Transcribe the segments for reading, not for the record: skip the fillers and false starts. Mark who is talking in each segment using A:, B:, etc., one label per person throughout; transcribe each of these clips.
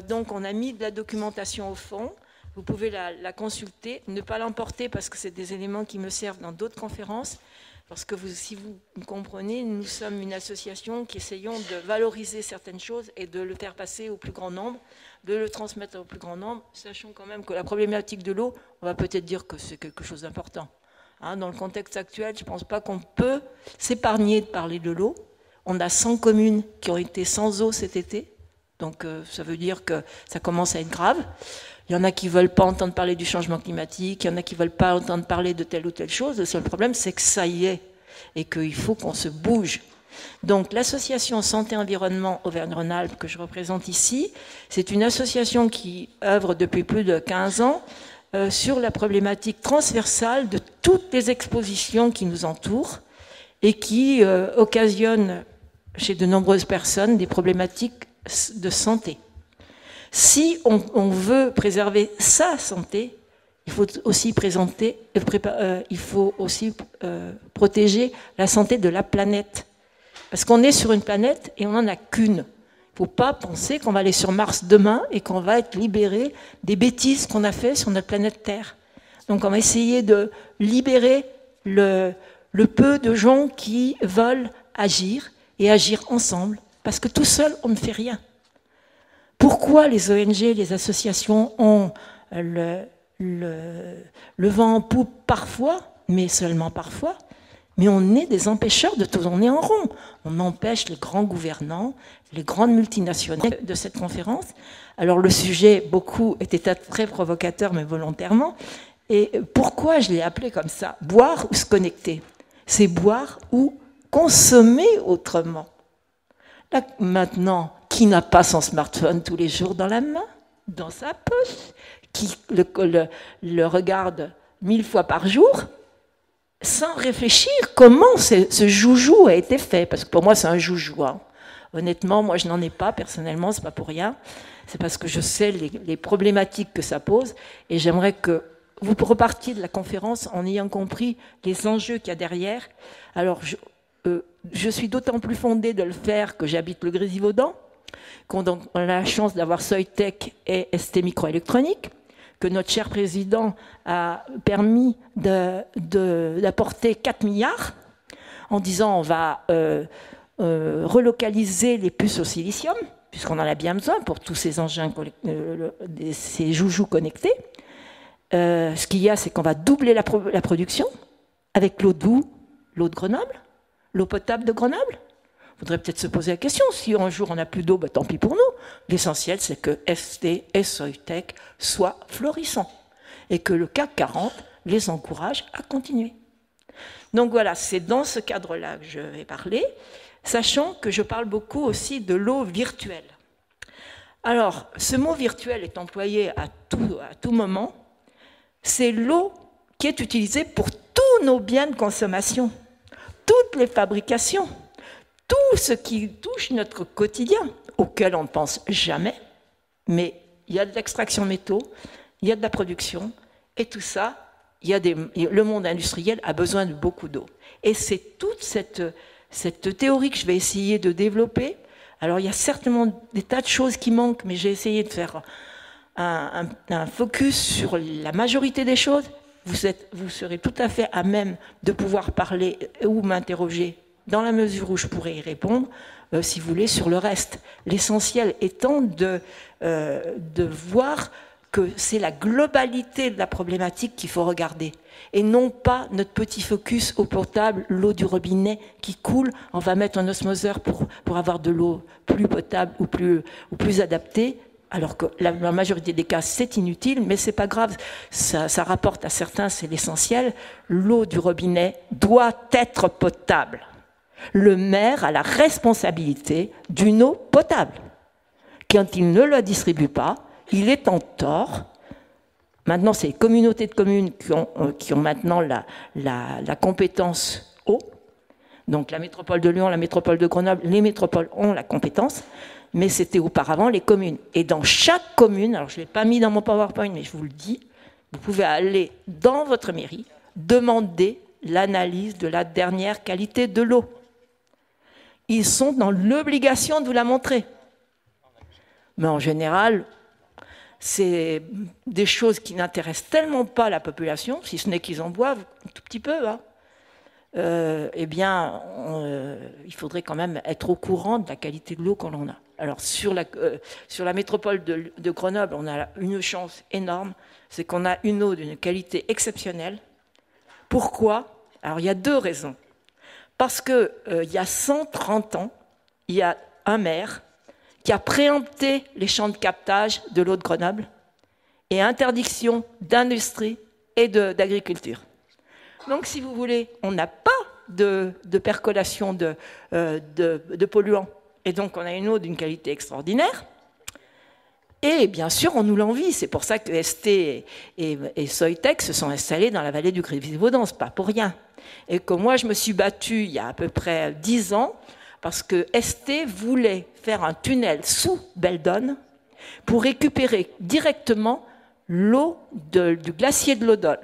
A: Donc on a mis de la documentation au fond. Vous pouvez la consulter, ne pas l'emporter parce que c'est des éléments qui me servent dans d'autres conférences. Parce que si vous me comprenez, nous sommes une association qui essayons de valoriser certaines choses et de le faire passer au plus grand nombre, de le transmettre au plus grand nombre, sachant quand même que la problématique de l'eau, on va peut-être dire que c'est quelque chose d'important. Hein, dans le contexte actuel, je ne pense pas qu'on peut s'épargner de parler de l'eau. On a 100 communes qui ont été sans eau cet été, donc ça veut dire que ça commence à être grave. Il y en a qui ne veulent pas entendre parler du changement climatique, il y en a qui ne veulent pas entendre parler de telle ou telle chose. Le seul problème, c'est que ça y est, et qu'il faut qu'on se bouge. Donc l'association Santé-Environnement Auvergne-Rhône-Alpes que je représente ici, c'est une association qui œuvre depuis plus de 15 ans sur la problématique transversale de toutes les expositions qui nous entourent et qui occasionne chez de nombreuses personnes des problématiques de santé. Si on veut préserver sa santé, il faut aussi protéger la santé de la planète. Parce qu'on est sur une planète et on n'en a qu'une. Il ne faut pas penser qu'on va aller sur Mars demain et qu'on va être libéré des bêtises qu'on a fait sur notre planète Terre. Donc on va essayer de libérer le peu de gens qui veulent agir et agir ensemble. Parce que tout seul, on ne fait rien. Pourquoi les ONG, les associations ont le vent en poupe parfois, mais seulement parfois, mais on est des empêcheurs de tourner en rond. On empêche les grands gouvernants, les grandes multinationales de cette conférence. Alors le sujet, beaucoup, était très provocateur, mais volontairement. Et pourquoi je l'ai appelé comme ça? Boire ou se connecter? C'est boire ou consommer autrement. Là, maintenant, qui n'a pas son smartphone tous les jours dans la main, dans sa poche, qui le regarde 1000 fois par jour, sans réfléchir comment ce joujou a été fait. Parce que pour moi, c'est un joujou. Hein. Honnêtement, moi, je n'en ai pas, personnellement, c'est pas pour rien. C'est parce que je sais les problématiques que ça pose. Et j'aimerais que vous repartiez de la conférence en ayant compris les enjeux qu'il y a derrière. Alors, je suis d'autant plus fondée de le faire que j'habite le Grésivaudan, qu'on a la chance d'avoir Soitec et ST Microélectronique, que notre cher président a permis d'apporter 4 milliards en disant on va relocaliser les puces au silicium, puisqu'on en a bien besoin pour tous ces engins, ces joujoux connectés. Ce qu'il y a, c'est qu'on va doubler la production avec l'eau d'où? L'eau de Grenoble? L'eau potable de Grenoble? Il faudrait peut-être se poser la question, si un jour on n'a plus d'eau, bah, tant pis pour nous. L'essentiel, c'est que ST et Soitec soient florissants et que le CAC 40 les encourage à continuer. Donc voilà, c'est dans ce cadre-là que je vais parler, sachant que je parle beaucoup aussi de l'eau virtuelle. Alors, ce mot virtuel est employé à tout moment. C'est l'eau qui est utilisée pour tous nos biens de consommation, toutes les fabrications, tout ce qui touche notre quotidien, auquel on ne pense jamais, mais il y a de l'extraction de métaux, il y a de la production, et tout ça, le monde industriel a besoin de beaucoup d'eau. Et c'est toute cette théorie que je vais essayer de développer. Alors il y a certainement des tas de choses qui manquent, mais j'ai essayé de faire un focus sur la majorité des choses. Vous serez tout à fait à même de pouvoir parler ou m'interroger dans la mesure où je pourrais y répondre, si vous voulez, sur le reste. L'essentiel étant de voir que c'est la globalité de la problématique qu'il faut regarder, et non pas notre petit focus eau potable, l'eau du robinet qui coule, on va mettre un osmoseur pour avoir de l'eau plus potable ou plus adaptée, alors que la majorité des cas, c'est inutile, mais c'est pas grave, ça rapporte à certains, c'est l'essentiel. L'eau du robinet doit être potable. Le maire a la responsabilité d'une eau potable. Quand il ne la distribue pas, il est en tort. Maintenant, c'est les communautés de communes qui ont maintenant la compétence eau. Donc la métropole de Lyon, la métropole de Grenoble, les métropoles ont la compétence, mais c'était auparavant les communes. Et dans chaque commune, alors je ne l'ai pas mis dans mon PowerPoint, mais je vous le dis, vous pouvez aller dans votre mairie, demander l'analyse de la dernière qualité de l'eau. Ils sont dans l'obligation de vous la montrer. Mais en général, c'est des choses qui n'intéressent tellement pas la population, si ce n'est qu'ils en boivent un tout petit peu, hein. Eh bien, il faudrait quand même être au courant de la qualité de l'eau qu'on a. Alors, sur la métropole de Grenoble, on a une chance énorme, c'est qu'on a une eau d'une qualité exceptionnelle. Pourquoi? Alors, il y a deux raisons. Parce qu'il y a 130 ans, il y a un maire qui a préempté les champs de captage de l'eau de Grenoble et interdiction d'industrie et d'agriculture. Donc, si vous voulez, on n'a pas de percolation de polluants. Et donc, on a une eau d'une qualité extraordinaire. Et bien sûr, on nous l'envie. C'est pour ça que ST et Soitec se sont installés dans la vallée du Grévy-Vaudan. Ce n'est pas pour rien. Et que moi, je me suis battue il y a à peu près 10 ans parce que ST voulait faire un tunnel sous Beldonne pour récupérer directement l'eau du glacier de l'Odol,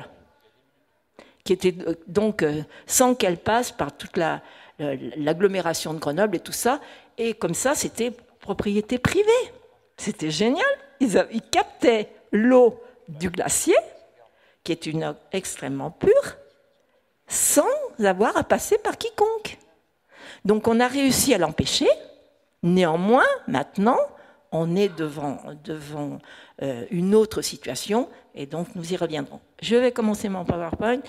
A: qui était donc sans qu'elle passe par toute l'agglomération de Grenoble et tout ça. Et comme ça, c'était propriété privée. C'était génial. Ils captaient l'eau du glacier, qui est une eau extrêmement pure, sans avoir à passer par quiconque. Donc on a réussi à l'empêcher. Néanmoins, maintenant, on est devant une autre situation, et donc nous y reviendrons. Je vais commencer mon PowerPoint.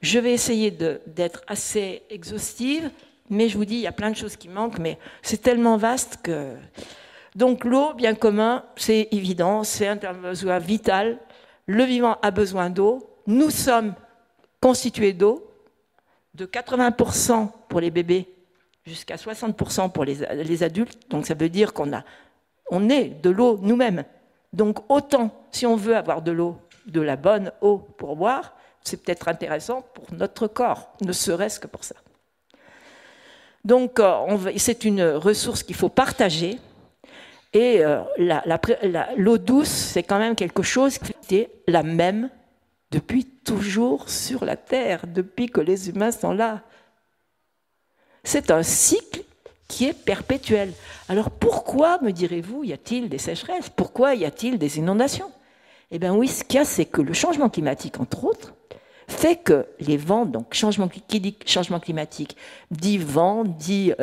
A: Je vais essayer d'être assez exhaustive, mais je vous dis, il y a plein de choses qui manquent, mais c'est tellement vaste que... Donc l'eau, bien commun, c'est évident, c'est un besoin vital. Le vivant a besoin d'eau. Nous sommes constitués d'eau, de 80% pour les bébés jusqu'à 60% pour les adultes. Donc ça veut dire on est de l'eau nous-mêmes. Donc autant, si on veut avoir de l'eau, de la bonne eau pour boire, c'est peut-être intéressant pour notre corps, ne serait-ce que pour ça. Donc c'est une ressource qu'il faut partager. Et l'eau douce, c'est quand même quelque chose qui est la même depuis toujours sur la Terre, depuis que les humains sont là. C'est un cycle qui est perpétuel. Alors pourquoi, me direz-vous, y a-t-il des sécheresses? Pourquoi y a-t-il des inondations? Eh bien oui, ce qu'il y a, c'est que le changement climatique, entre autres, fait que les vents, donc qui dit changement climatique, dit vent, dit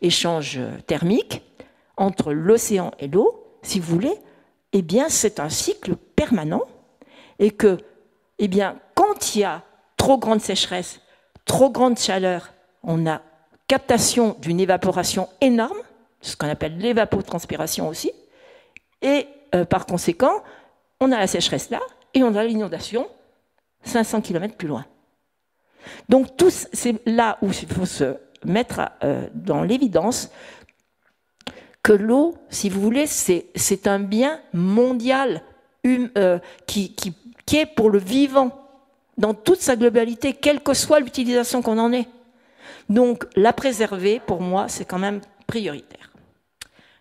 A: échange thermique, entre l'océan et l'eau, si vous voulez, eh bien c'est un cycle permanent et que, eh bien, quand il y a trop grande sécheresse, trop grande chaleur, on a captation d'une évaporation énorme, ce qu'on appelle l'évapotranspiration aussi, et par conséquent, on a la sécheresse là et on a l'inondation 500 km plus loin. Donc c'est là où il faut se mettre dans l'évidence que l'eau, si vous voulez, c'est un bien mondial qui est pour le vivant dans toute sa globalité, quelle que soit l'utilisation qu'on en ait. Donc la préserver, pour moi, c'est quand même prioritaire.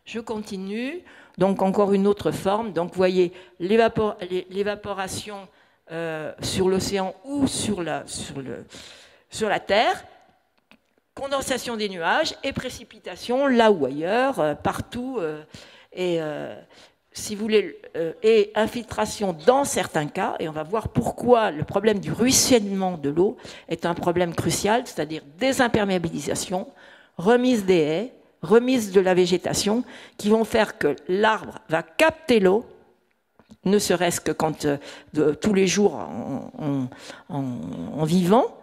A: Je continue. Donc encore une autre forme. Donc vous voyez l'évaporation sur l'océan ou sur la Terre. Condensation des nuages et précipitation là ou ailleurs, partout, si vous voulez, et infiltration dans certains cas, et on va voir pourquoi le problème du ruissellement de l'eau est un problème crucial, c'est-à-dire désimperméabilisation, remise des haies, remise de la végétation, qui vont faire que l'arbre va capter l'eau, ne serait-ce que quand tous les jours en vivant,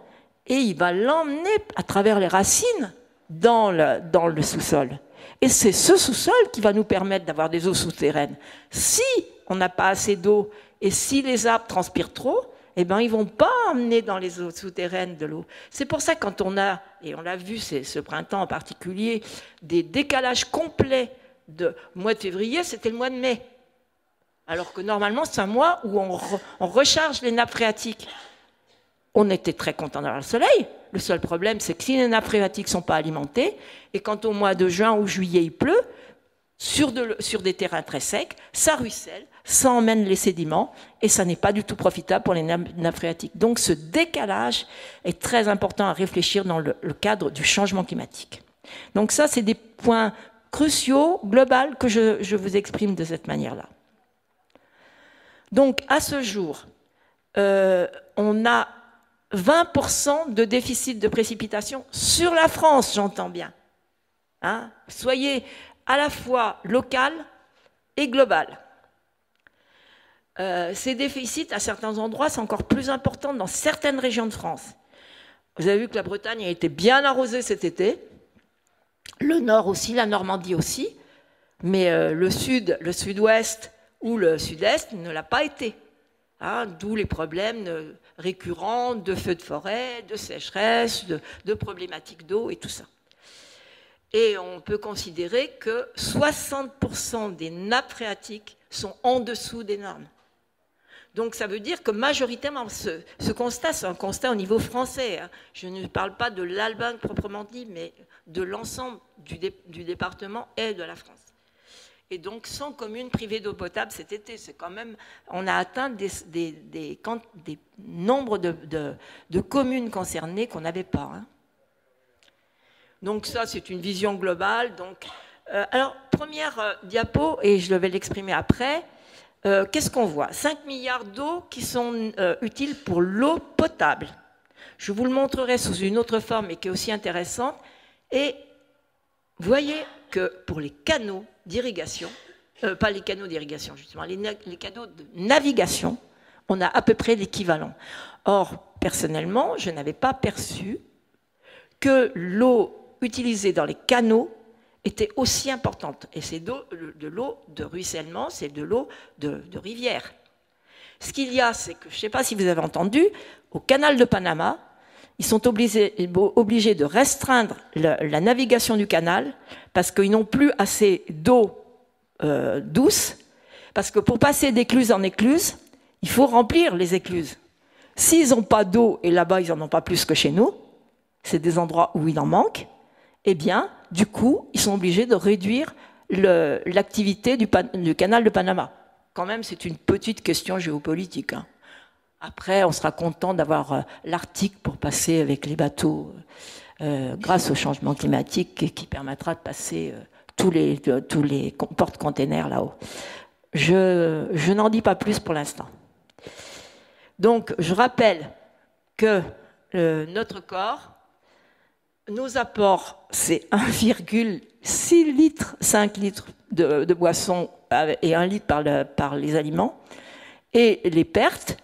A: et il va l'emmener à travers les racines dans le sous-sol. Et c'est ce sous-sol qui va nous permettre d'avoir des eaux souterraines. Si on n'a pas assez d'eau et si les arbres transpirent trop, eh ben, ils ne vont pas emmener dans les eaux souterraines de l'eau. C'est pour ça que quand on a, et on l'a vu ce printemps en particulier, des décalages complets de mois de février, c'était le mois de mai. Alors que normalement, c'est un mois où on recharge les nappes phréatiques. On était très contents d'avoir le soleil. Le seul problème, c'est que si les nappes phréatiques ne sont pas alimentées, et quand au mois de juin ou juillet il pleut, sur des terrains très secs, ça ruisselle, ça emmène les sédiments, et ça n'est pas du tout profitable pour les nappes phréatiques. Donc ce décalage est très important à réfléchir dans le cadre du changement climatique. Donc ça, c'est des points cruciaux, globaux, que je vous exprime de cette manière-là. Donc, à ce jour, on a 20% de déficit de précipitation sur la France, j'entends bien. Hein? Soyez à la fois local et global. Ces déficits, à certains endroits, sont encore plus importants dans certaines régions de France. Vous avez vu que la Bretagne a été bien arrosée cet été, le Nord aussi, la Normandie aussi, mais le Sud, le Sud-Ouest ou le Sud-Est ne l'a pas été. Hein, d'où les problèmes récurrents de feux de forêt, de sécheresse, de problématiques d'eau et tout ça. Et on peut considérer que 60% des nappes phréatiques sont en dessous des normes. Donc ça veut dire que majoritairement, ce constat, c'est un constat au niveau français. Hein. Je ne parle pas de l'Albin proprement dit, mais de l'ensemble du département et de la France. Et donc 100 communes privées d'eau potable cet été, c'est quand même, on a atteint des nombres de communes concernées qu'on n'avait pas. Hein. Donc ça, c'est une vision globale. Donc, alors, première diapo, et je vais l'exprimer après. Qu'est-ce qu'on voit? 5 milliards d'eau qui sont utiles pour l'eau potable. Je vous le montrerai sous une autre forme, mais qui est aussi intéressante. Et vous voyez que pour les canaux d'irrigation, pas les canaux d'irrigation justement, les canaux de navigation, on a à peu près l'équivalent. Or, personnellement, je n'avais pas perçu que l'eau utilisée dans les canaux était aussi importante. Et c'est de l'eau de ruissellement, c'est de l'eau de rivière. Ce qu'il y a, c'est que, je ne sais pas si vous avez entendu, au canal de Panama, ils sont obligés de restreindre la navigation du canal parce qu'ils n'ont plus assez d'eau douce, parce que pour passer d'écluse en écluse, il faut remplir les écluses. S'ils n'ont pas d'eau, et là-bas ils n'en ont pas plus que chez nous, c'est des endroits où il en manque, eh bien, du coup, ils sont obligés de réduire l'activité du canal de Panama. Quand même, c'est une petite question géopolitique. Hein. Après, on sera content d'avoir l'Arctique pour passer avec les bateaux grâce au changement climatique qui permettra de passer tous les porte-containers là-haut. Je n'en dis pas plus pour l'instant. Donc, je rappelle que notre corps, nos apports, c'est 1,6 litres, 5 litres de boisson et 1 litre par les aliments. Et les pertes,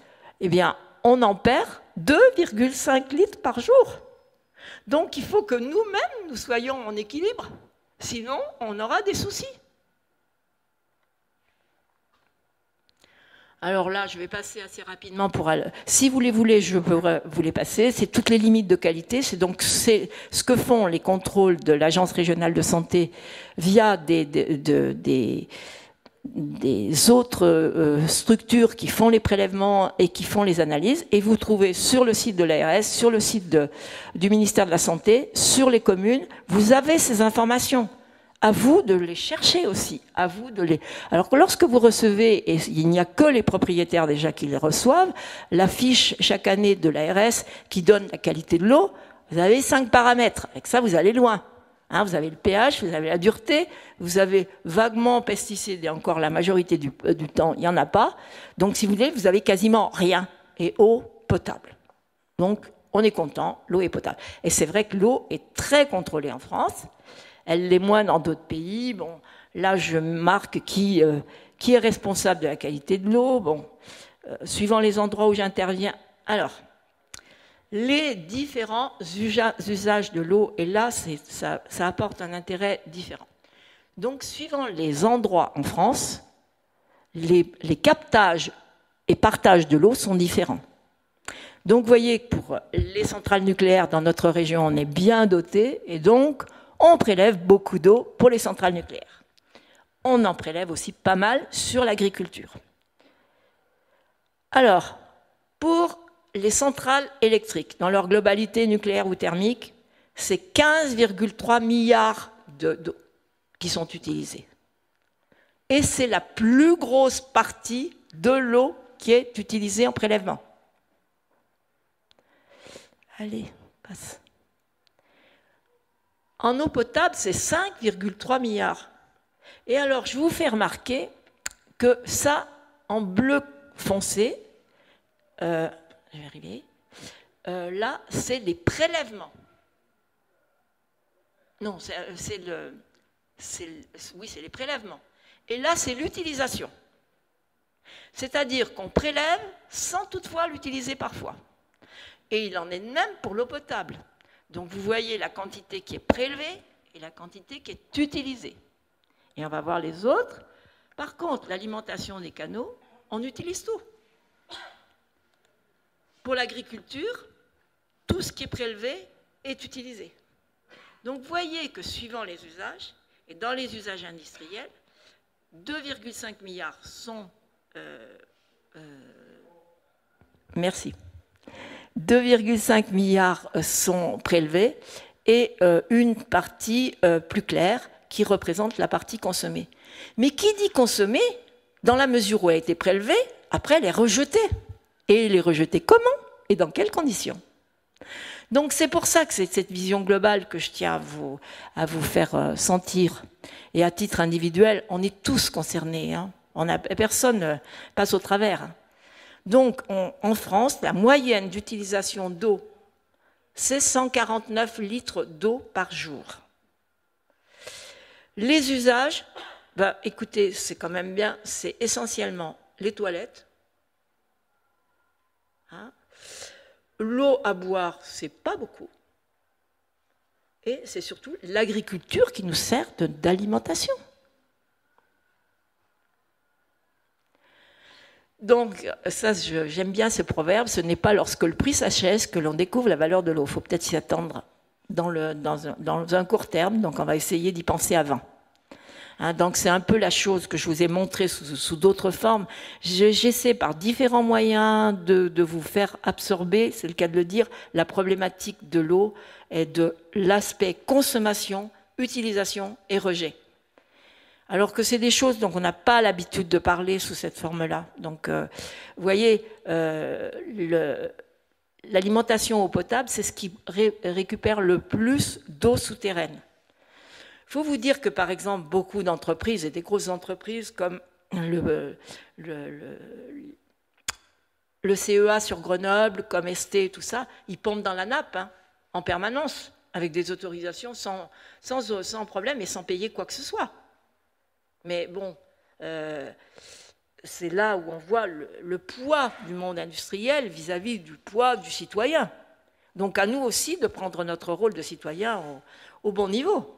A: eh bien, on en perd 2,5 litres par jour. Donc, il faut que nous-mêmes, nous soyons en équilibre. Sinon, on aura des soucis. Alors là, je vais passer assez rapidement pour... Si vous les voulez, je peux vous les passer. C'est toutes les limites de qualité. C'est ce que font les contrôles de l'Agence régionale de santé via des autres structures qui font les prélèvements et qui font les analyses. Et vous trouvez sur le site de l'ARS, sur le site du ministère de la Santé, sur les communes, vous avez ces informations. À vous de les chercher aussi. À vous de les... Alors que lorsque vous recevez, et il n'y a que les propriétaires déjà qui les reçoivent, la fiche chaque année de l'ARS qui donne la qualité de l'eau, vous avez 5 paramètres. Avec ça, vous allez loin. Hein, vous avez le pH, vous avez la dureté, vous avez vaguement pesticides, et encore la majorité du temps, il n'y en a pas. Donc, si vous voulez, vous avez quasiment rien. Et eau potable. Donc, on est content, l'eau est potable. Et c'est vrai que l'eau est très contrôlée en France. Elle l'est moins dans d'autres pays. Bon, là, je marque qui est responsable de la qualité de l'eau. Bon, suivant les endroits où j'interviens. Alors, les différents usages de l'eau, et là, ça apporte un intérêt différent. Donc, suivant les endroits en France, les captages et partages de l'eau sont différents. Donc, vous voyez que pour les centrales nucléaires dans notre région, on est bien doté, et donc, on prélève beaucoup d'eau pour les centrales nucléaires. On en prélève aussi pas mal sur l'agriculture. Alors, pour les centrales électriques, dans leur globalité nucléaire ou thermique, c'est 15,3 milliards d'eau qui sont utilisés. Et c'est la plus grosse partie de l'eau qui est utilisée en prélèvement. Allez, passe. En eau potable, c'est 5,3 milliards. Et alors, je vous fais remarquer que ça, en bleu foncé, je vais arriver, là, c'est les prélèvements. Non, c'est les prélèvements. Et là, c'est l'utilisation. C'est-à-dire qu'on prélève sans toutefois l'utiliser parfois. Et il en est même pour l'eau potable. Donc vous voyez la quantité qui est prélevée et la quantité qui est utilisée. Et on va voir les autres. Par contre, l'alimentation des canaux, on utilise tout. Pour l'agriculture, tout ce qui est prélevé est utilisé. Donc vous voyez que suivant les usages, et dans les usages industriels, 2,5 milliards sont... merci. 2,5 milliards sont prélevés et une partie plus claire qui représente la partie consommée. Mais qui dit consommée, dans la mesure où elle a été prélevée, après elle est rejetée. Et elle est rejetée comment et dans quelles conditions? Donc c'est pour ça que c'est cette vision globale que je tiens à vous faire sentir. Et à titre individuel, on est tous concernés. Hein. Personne passe au travers. Donc en France, la moyenne d'utilisation d'eau, c'est 149 litres d'eau par jour. Les usages, bah, écoutez, c'est quand même bien, c'est essentiellement les toilettes. Hein. L'eau à boire, c'est pas beaucoup. Et c'est surtout l'agriculture qui nous sert d'alimentation. Donc, ça, j'aime bien ce proverbe, ce n'est pas lorsque le prix s'achève que l'on découvre la valeur de l'eau. Il faut peut-être s'y attendre dans un court terme, donc on va essayer d'y penser avant. Hein, donc c'est un peu la chose que je vous ai montrée sous d'autres formes. J'essaie par différents moyens de vous faire absorber, c'est le cas de le dire, la problématique de l'eau et de l'aspect consommation, utilisation et rejet. Alors que c'est des choses dont on n'a pas l'habitude de parler sous cette forme-là. Donc, vous voyez, l'alimentation eau potable, c'est ce qui récupère le plus d'eau souterraine. Il faut vous dire que, par exemple, beaucoup d'entreprises, et des grosses entreprises comme le CEA sur Grenoble, comme ST, tout ça, ils pompent dans la nappe hein, en permanence, avec des autorisations sans problème et sans payer quoi que ce soit. Mais bon, c'est là où on voit le poids du monde industriel vis-à-vis du poids du citoyen. Donc à nous aussi de prendre notre rôle de citoyen au bon niveau.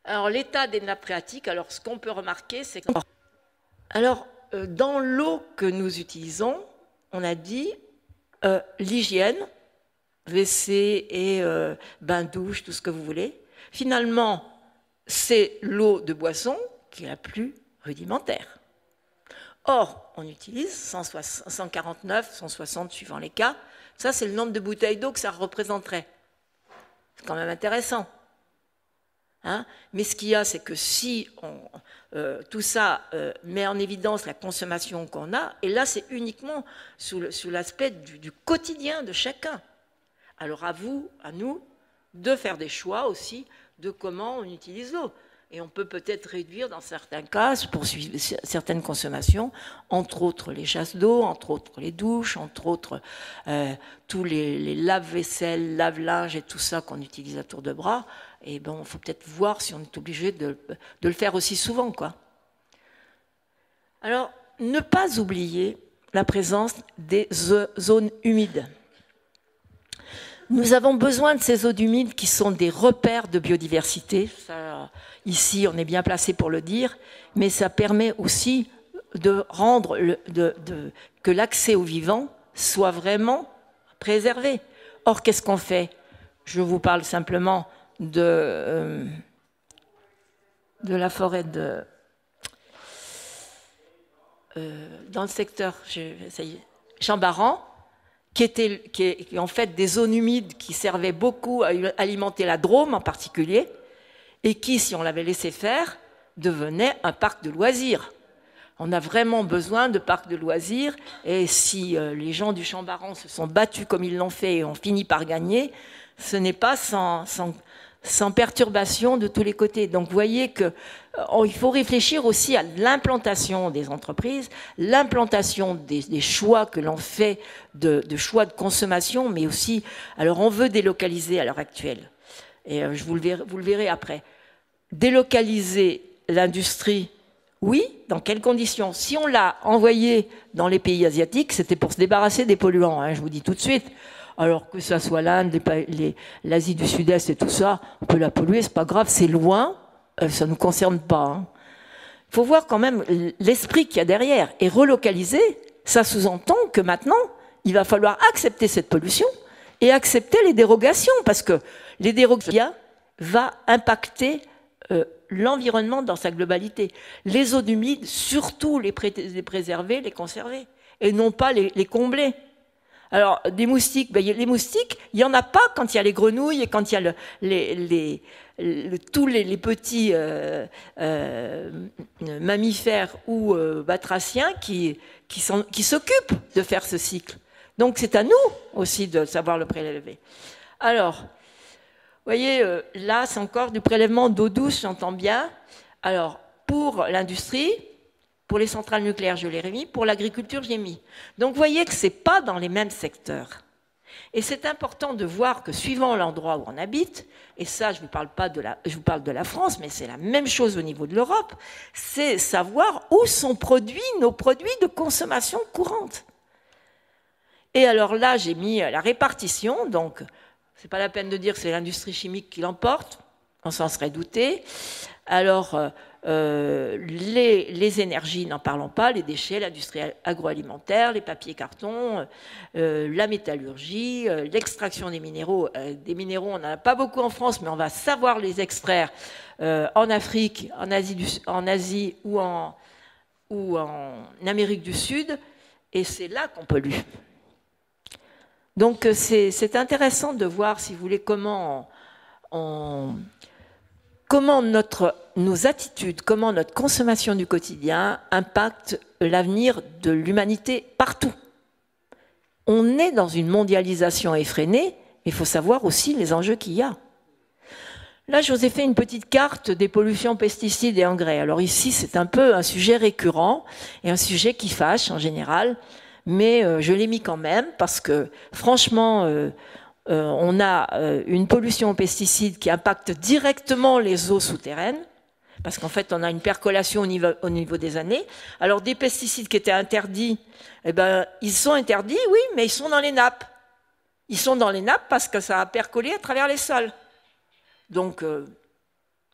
A: Alors l'état des nappes phréatiques, alors ce qu'on peut remarquer, c'est que... Alors, dans l'eau que nous utilisons, on a dit l'hygiène, WC et bain-douche, tout ce que vous voulez. Finalement, c'est l'eau de boisson qui est la plus rudimentaire. Or, on utilise 149, 160 suivant les cas. Ça, c'est le nombre de bouteilles d'eau que ça représenterait. C'est quand même intéressant. Hein? Mais ce qu'il y a, c'est que si tout ça met en évidence la consommation qu'on a, et là, c'est uniquement sous l'aspect du quotidien de chacun. Alors à vous, à nous, de faire des choix aussi de comment on utilise l'eau. Et on peut peut-être réduire dans certains cas, pour certaines consommations, entre autres les chasses d'eau, entre autres les douches, entre autres tous les lave-vaisselle, lave-linge et tout ça qu'on utilise à tour de bras. Et bon, il faut peut-être voir si on est obligé de le faire aussi souvent, quoi. Alors, ne pas oublier la présence des zones humides. Nous avons besoin de ces zones humides qui sont des repères de biodiversité. Ça, ici, on est bien placé pour le dire, mais ça permet aussi de rendre que l'accès au vivant soit vraiment préservé. Or, qu'est-ce qu'on fait? Je vous parle simplement de la forêt dans le secteur Chambaran, qui est en fait des zones humides qui servaient beaucoup à alimenter la Drôme en particulier, et qui, si on l'avait laissé faire, devenait un parc de loisirs. On a vraiment besoin de parcs de loisirs, et si les gens du Chambaran se sont battus comme ils l'ont fait et ont fini par gagner, Ce n'est pas sans perturbation de tous les côtés. Donc vous voyez que il faut réfléchir aussi à l'implantation des entreprises, l'implantation des choix que l'on fait, de choix de consommation, mais aussi, alors on veut délocaliser à l'heure actuelle, et vous le verrez après, délocaliser l'industrie, oui, dans quelles conditions? Si on l'a envoyé dans les pays asiatiques, c'était pour se débarrasser des polluants, hein, je vous dis tout de suite. Alors que ça soit l'Inde, l'Asie du Sud-Est et tout ça, on peut la polluer, c'est pas grave, c'est loin, ça ne nous concerne pas. Hein. Il faut voir quand même l'esprit qu'il y a derrière. Et relocaliser, ça sous-entend que maintenant, il va falloir accepter cette pollution et accepter les dérogations, parce que les dérogations vont impacter l'environnement dans sa globalité. Les eaux humides, surtout les préserver, les conserver, et non pas les combler. Alors, des moustiques, ben, les moustiques, il n'y en a pas quand il y a les grenouilles et quand il y a tous les petits mammifères ou batraciens qui s'occupent de faire ce cycle. Donc, c'est à nous aussi de savoir le prélever. Alors, vous voyez, là, c'est encore du prélèvement d'eau douce, j'entends bien. Alors, pour l'industrie, pour les centrales nucléaires, je l'ai mis. Pour l'agriculture, j'ai mis. Donc, vous voyez que ce n'est pas dans les mêmes secteurs. Et c'est important de voir que suivant l'endroit où on habite, et ça, je vous parle de la France, mais c'est la même chose au niveau de l'Europe, c'est savoir où sont produits nos produits de consommation courante. Et alors là, j'ai mis la répartition. Donc, ce n'est pas la peine de dire que c'est l'industrie chimique qui l'emporte. On s'en serait douté. Alors, les énergies, n'en parlons pas, les déchets, l'industrie agroalimentaire, les papiers cartons, la métallurgie, l'extraction des minéraux. On n'en a pas beaucoup en France, mais on va savoir les extraire en Afrique, en Asie ou en Amérique du Sud, et c'est là qu'on pollue. Donc c'est intéressant de voir, si vous voulez, comment nos attitudes, comment notre consommation du quotidien impacte l'avenir de l'humanité partout. On est dans une mondialisation effrénée, mais il faut savoir aussi les enjeux qu'il y a. Là, je vous ai fait une petite carte des pollutions pesticides et engrais. Alors ici, c'est un peu un sujet récurrent et un sujet qui fâche en général, mais je l'ai mis quand même parce que, franchement, on a une pollution aux pesticides qui impacte directement les eaux souterraines, parce qu'en fait, on a une percolation au niveau des années. Alors, des pesticides qui étaient interdits, eh ben, ils sont interdits, oui, mais ils sont dans les nappes. Ils sont dans les nappes parce que ça a percolé à travers les sols. Donc,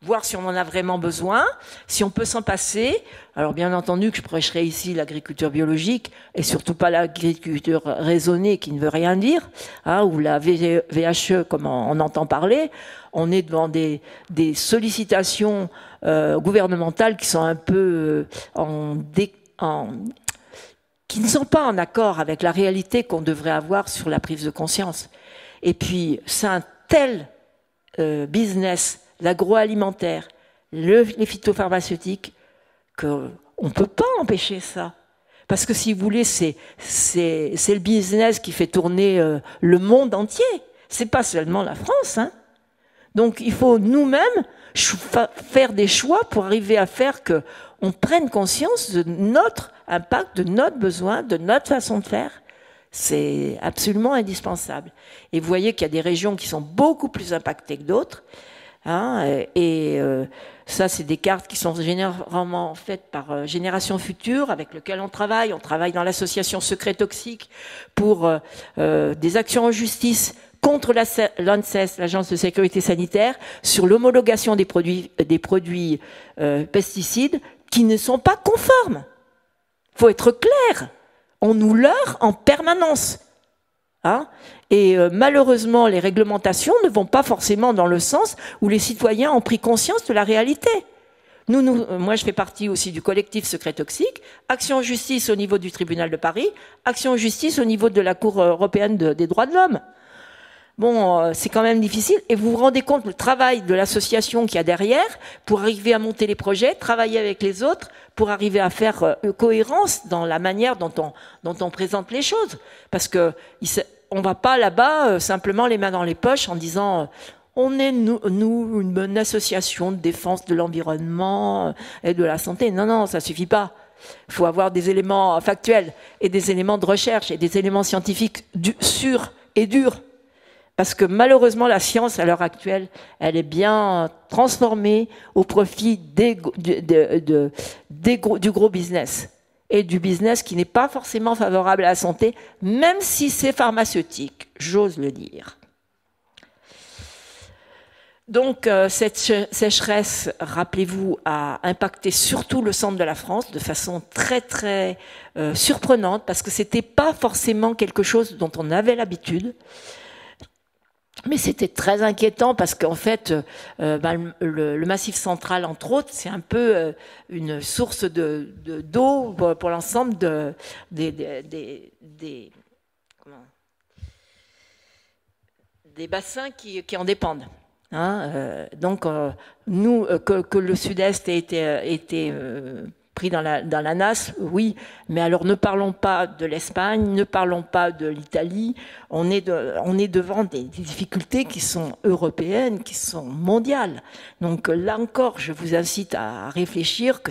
A: voir si on en a vraiment besoin, si on peut s'en passer. Alors, bien entendu que je prêcherai ici l'agriculture biologique et surtout pas l'agriculture raisonnée qui ne veut rien dire, hein, ou la VHE comme on entend parler. On est devant des sollicitations gouvernementales qui sont un peu qui ne sont pas en accord avec la réalité qu'on devrait avoir sur la prise de conscience. Et puis, c'est un tel business, l'agroalimentaire, les phytopharmaceutiques, qu'on ne peut pas empêcher ça. Parce que si vous voulez, c'est le business qui fait tourner le monde entier. C'est pas seulement la France. Hein. Donc il faut nous-mêmes faire des choix pour arriver à faire qu'on prenne conscience de notre impact, de notre besoin, de notre façon de faire. C'est absolument indispensable. Et vous voyez qu'il y a des régions qui sont beaucoup plus impactées que d'autres. Hein, ça, c'est des cartes qui sont généralement faites par Génération Future, avec lequel on travaille. On travaille dans l'association Secret Toxique pour des actions en justice contre l'ANSES, l'Agence de sécurité sanitaire, sur l'homologation des produits pesticides qui ne sont pas conformes. Il faut être clair. On nous leurre en permanence. Hein, et malheureusement, les réglementations ne vont pas forcément dans le sens où les citoyens ont pris conscience de la réalité. Moi, je fais partie aussi du collectif Secret Toxique, Action en justice au niveau du tribunal de Paris, Action en justice au niveau de la Cour européenne des droits de l'homme. Bon, c'est quand même difficile. Et vous vous rendez compte le travail de l'association qu'il y a derrière pour arriver à monter les projets, travailler avec les autres, pour arriver à faire cohérence dans la manière dont on présente les choses. Parce que on va pas là-bas simplement les mains dans les poches en disant on est, nous, une bonne association de défense de l'environnement et de la santé. Non, non, ça suffit pas. Il faut avoir des éléments factuels et des éléments de recherche et des éléments scientifiques sûrs et durs. Parce que malheureusement, la science, à l'heure actuelle, elle est bien transformée au profit du gros business. Et du business qui n'est pas forcément favorable à la santé, même si c'est pharmaceutique, j'ose le dire. Donc cette sécheresse, rappelez-vous, a impacté surtout le centre de la France de façon très très surprenante, parce que c'était pas forcément quelque chose dont on avait l'habitude, mais c'était très inquiétant parce qu'en fait le Massif central, entre autres, c'est un peu une source d'eau pour l'ensemble des bassins qui en dépendent. Donc, nous, que le Sud-Est ait été pris dans la nasse, oui, mais alors ne parlons pas de l'Espagne, ne parlons pas de l'Italie, on est devant des difficultés qui sont européennes, qui sont mondiales. Donc là encore, je vous incite à réfléchir que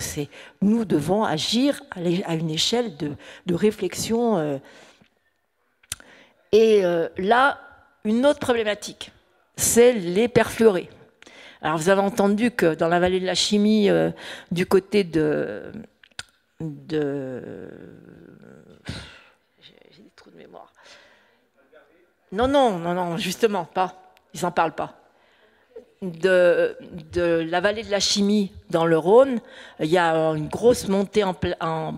A: nous devons agir à une échelle de réflexion. Et là, une autre problématique, c'est les perfluorés. Alors vous avez entendu que dans la vallée de la chimie, du côté j'ai des trous de mémoire. Non, justement, pas. Ils n'en parlent pas. De la vallée de la chimie dans le Rhône, il y a une grosse montée en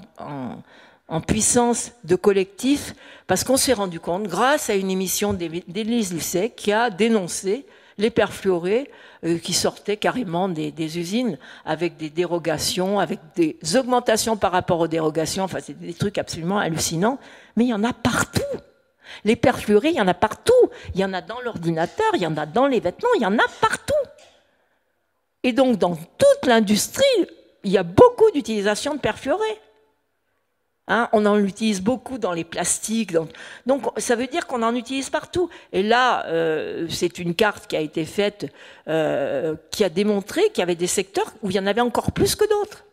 A: puissance de collectifs, parce qu'on s'est rendu compte, grâce à une émission d'Élise Lucet, qui a dénoncé les perfluorés qui sortaient carrément des usines, avec des dérogations, avec des augmentations par rapport aux dérogations, enfin c'est des trucs absolument hallucinants, mais il y en a partout. Les perfluorés, il y en a partout. Il y en a dans l'ordinateur, il y en a dans les vêtements, il y en a partout. Et donc dans toute l'industrie, il y a beaucoup d'utilisation de perfluorés. On en utilise beaucoup dans les plastiques. Donc ça veut dire qu'on en utilise partout. Et là, c'est une carte qui a été faite, qui a démontré qu'il y avait des secteurs où il y en avait encore plus que d'autres.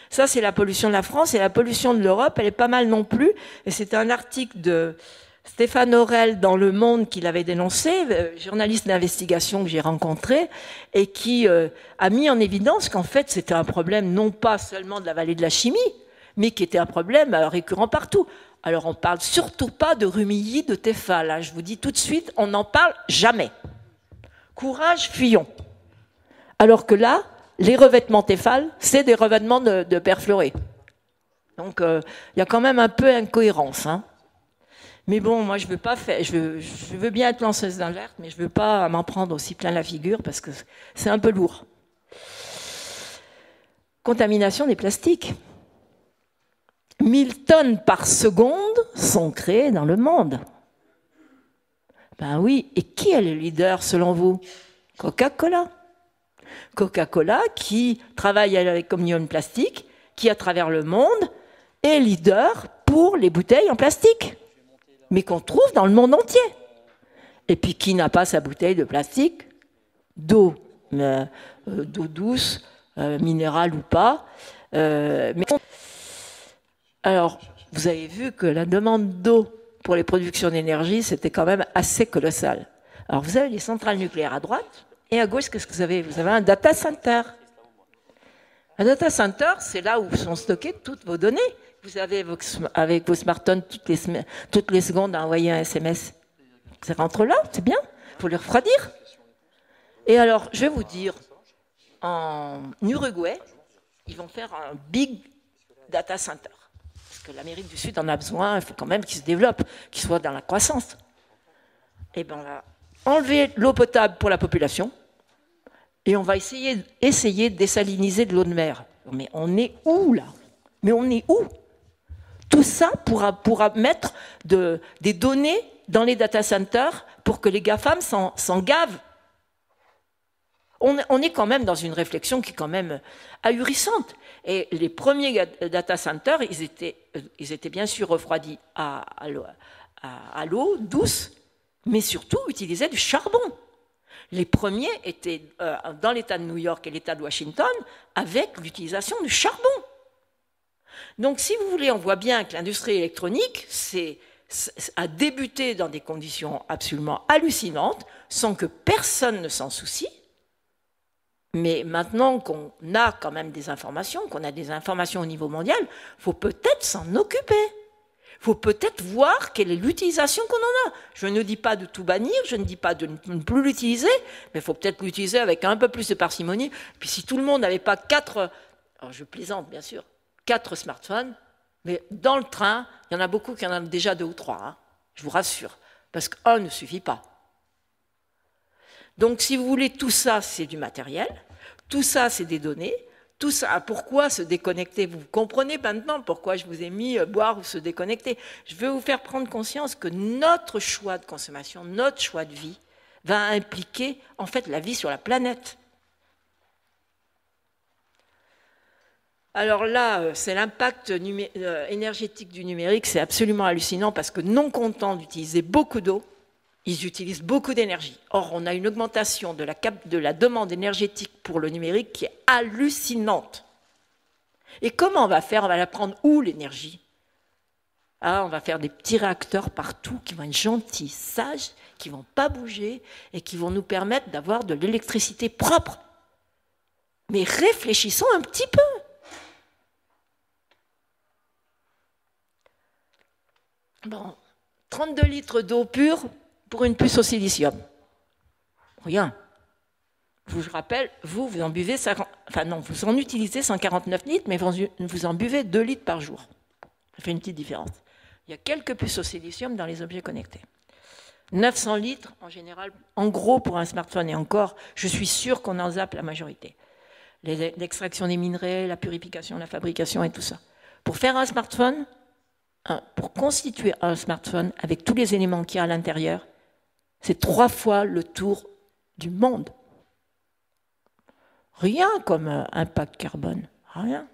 A: Ça, c'est la pollution de la France, et la pollution de l'Europe, elle est pas mal non plus. Et c'est un article de Stéphane Aurel dans Le Monde qui l'avait dénoncé, journaliste d'investigation que j'ai rencontré, et qui a mis en évidence qu'en fait, c'était un problème non pas seulement de la vallée de la chimie, mais qui était un problème récurrent partout. Alors on ne parle surtout pas de Rumilly, de Tefal. Hein. Je vous dis tout de suite, on n'en parle jamais. Courage, fuyons. Alors que là, les revêtements Tefal, c'est des revêtements de perfluorés. Donc il y a quand même un peu d'incohérence. Hein. Mais bon, moi je veux pas faire, je veux bien être lanceuse d'alerte, mais je veux pas m'en prendre aussi plein la figure parce que c'est un peu lourd. Contamination des plastiques. 1000 tonnes par seconde sont créées dans le monde. Ben oui, et qui est le leader selon vous? Coca-Cola. Coca-Cola qui travaille avec Omnium Plastique, qui à travers le monde est leader pour les bouteilles en plastique, mais qu'on trouve dans le monde entier. Et puis qui n'a pas sa bouteille de plastique d'eau, d'eau douce, minérale ou pas. Alors, vous avez vu que la demande d'eau pour les productions d'énergie, c'était quand même assez colossal. Alors, vous avez les centrales nucléaires à droite, et à gauche, qu'est-ce que vous avez? Vous avez un data center. Un data center, c'est là où sont stockées toutes vos données. Vous avez avec vos smartphones toutes les secondes à envoyer un SMS. Ça rentre là, c'est bien. Il faut les refroidir. Et alors, je vais vous dire, en Uruguay, ils vont faire un big data center. Parce que l'Amérique du Sud en a besoin, il faut quand même qu'il se développe, qu'il soit dans la croissance. Et bien, on va enlever l'eau potable pour la population et on va essayer de désaliniser de l'eau de mer. Mais on est où, là? Mais on est où? Tout ça pourra mettre des données dans les data centers pour que les GAFAM s'en gavent. On est quand même dans une réflexion qui est quand même ahurissante. Et les premiers data centers, ils étaient bien sûr refroidis à à l'eau douce, mais surtout utilisaient du charbon. Les premiers étaient dans l'État de New York et l'État de Washington avec l'utilisation du charbon. Donc, si vous voulez, on voit bien que l'industrie électronique a débuté dans des conditions absolument hallucinantes, sans que personne ne s'en soucie. Mais maintenant qu'on a quand même des informations, qu'on a des informations au niveau mondial, il faut peut-être s'en occuper. Il faut peut-être voir quelle est l'utilisation qu'on en a. Je ne dis pas de tout bannir, je ne dis pas de ne plus l'utiliser, mais il faut peut-être l'utiliser avec un peu plus de parcimonie. Puis si tout le monde n'avait pas 4, alors je plaisante bien sûr, 4 smartphones, mais dans le train, il y en a beaucoup qui en ont déjà 2 ou 3, hein, je vous rassure, parce qu'un ne suffit pas. Donc si vous voulez, tout ça, c'est du matériel, tout ça, c'est des données. Tout ça, pourquoi se déconnecter? Vous comprenez maintenant pourquoi je vous ai mis boire ou se déconnecter. Je veux vous faire prendre conscience que notre choix de consommation, notre choix de vie, va impliquer en fait la vie sur la planète. Alors là, c'est l'impact énergétique du numérique, c'est absolument hallucinant parce que non contents d'utiliser beaucoup d'eau, ils utilisent beaucoup d'énergie. Or, on a une augmentation de la demande énergétique pour le numérique qui est hallucinante. Et comment on va faire? On va la prendre où, l'énergie? On va faire des petits réacteurs partout qui vont être gentils, sages, qui ne vont pas bouger et qui vont nous permettre d'avoir de l'électricité propre. Mais réfléchissons un petit peu. Bon, 32 litres d'eau pure pour une puce au silicium. Rien. Je rappelle, vous en buvez, vous en utilisez 149 litres, mais vous en buvez 2 litres par jour. Ça fait une petite différence. Il y a quelques puces au silicium dans les objets connectés. 900 litres, en général, en gros, pour un smartphone, et encore, je suis sûr qu'on en zappe la majorité. L'extraction des minerais, la purification, la fabrication et tout ça. Pour faire un smartphone, pour constituer un smartphone avec tous les éléments qu'il y a à l'intérieur, c'est 3 fois le tour du monde. Rien comme impact carbone, rien.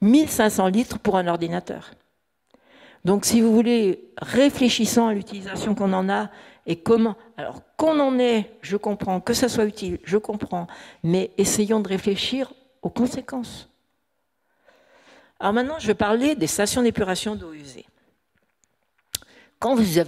A: 1500 litres pour un ordinateur. Donc si vous voulez, réfléchissons à l'utilisation qu'on en a et comment. Alors qu'on en ait, je comprends, que ça soit utile, je comprends, mais essayons de réfléchir aux conséquences. Alors maintenant, je vais parler des stations d'épuration d'eau usée. Quand vous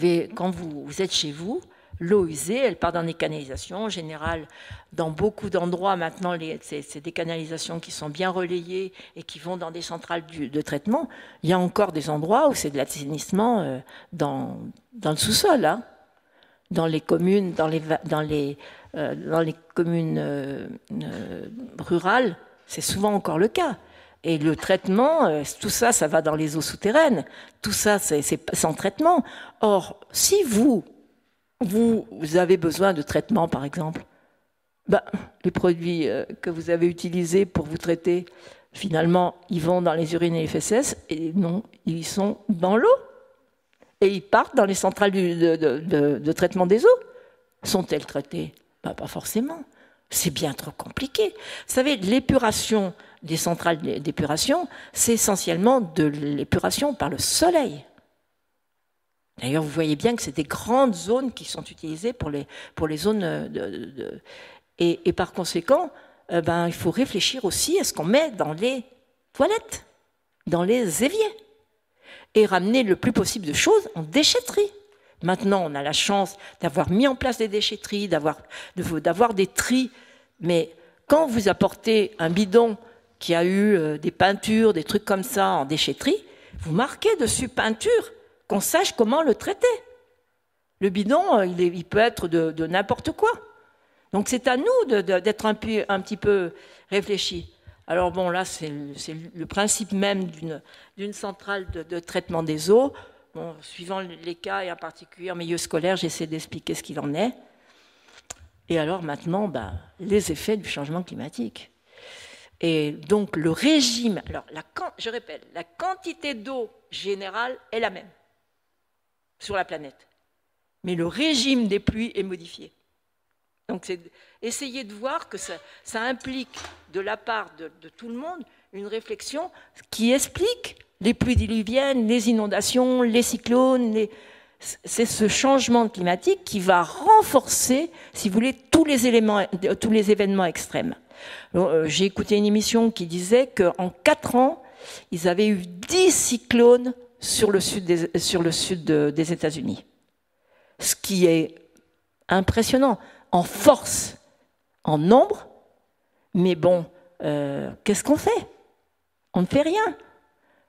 A: êtes chez vous, l'eau usée, elle part dans des canalisations. En général, dans beaucoup d'endroits, maintenant, c'est des canalisations qui sont bien relayées et qui vont dans des centrales de traitement. Il y a encore des endroits où c'est de l'assainissement dans le sous-sol. Hein. Dans les communes, dans les communes rurales, c'est souvent encore le cas. Et le traitement, tout ça, ça va dans les eaux souterraines. Tout ça, c'est sans traitement. Or, si vous avez besoin de traitement, par exemple, les produits que vous avez utilisés pour vous traiter, finalement, ils vont dans les urines et les fesses, et non, ils sont dans l'eau. Et ils partent dans les centrales de traitement des eaux. Sont-elles traitées? Pas forcément. C'est bien trop compliqué. Vous savez, l'épuration des centrales d'épuration, c'est essentiellement de l'épuration par le soleil. D'ailleurs, vous voyez bien que c'est des grandes zones qui sont utilisées pour les zones et par conséquent, il faut réfléchir aussi à ce qu'on met dans les toilettes, dans les éviers, et ramener le plus possible de choses en déchetterie. Maintenant, on a la chance d'avoir mis en place des déchetteries, d'avoir des tris, mais quand vous apportez un bidon qui a eu des peintures, des trucs comme ça en déchetterie, vous marquez dessus peinture, qu'on sache comment le traiter. Le bidon, il peut être de n'importe quoi. Donc c'est à nous d'être un petit peu réfléchis. Alors bon, là, c'est le principe même d'une centrale de traitement des eaux. Bon, suivant les cas, et en particulier en milieu scolaire, j'essaie d'expliquer ce qu'il en est. Et alors maintenant, les effets du changement climatique. Et donc le régime, alors je répète, la quantité d'eau générale est la même sur la planète. Mais le régime des pluies est modifié. Donc c'est essayer de voir que ça implique de la part de tout le monde une réflexion qui explique Les pluies diluviennes, les inondations, les cyclones, c'est ce changement climatique qui va renforcer, si vous voulez, tous les événements extrêmes. J'ai écouté une émission qui disait qu'en 4 ans, ils avaient eu 10 cyclones sur le sud des États-Unis. Ce qui est impressionnant, en force, en nombre, mais bon, qu'est-ce qu'on fait? On ne fait rien.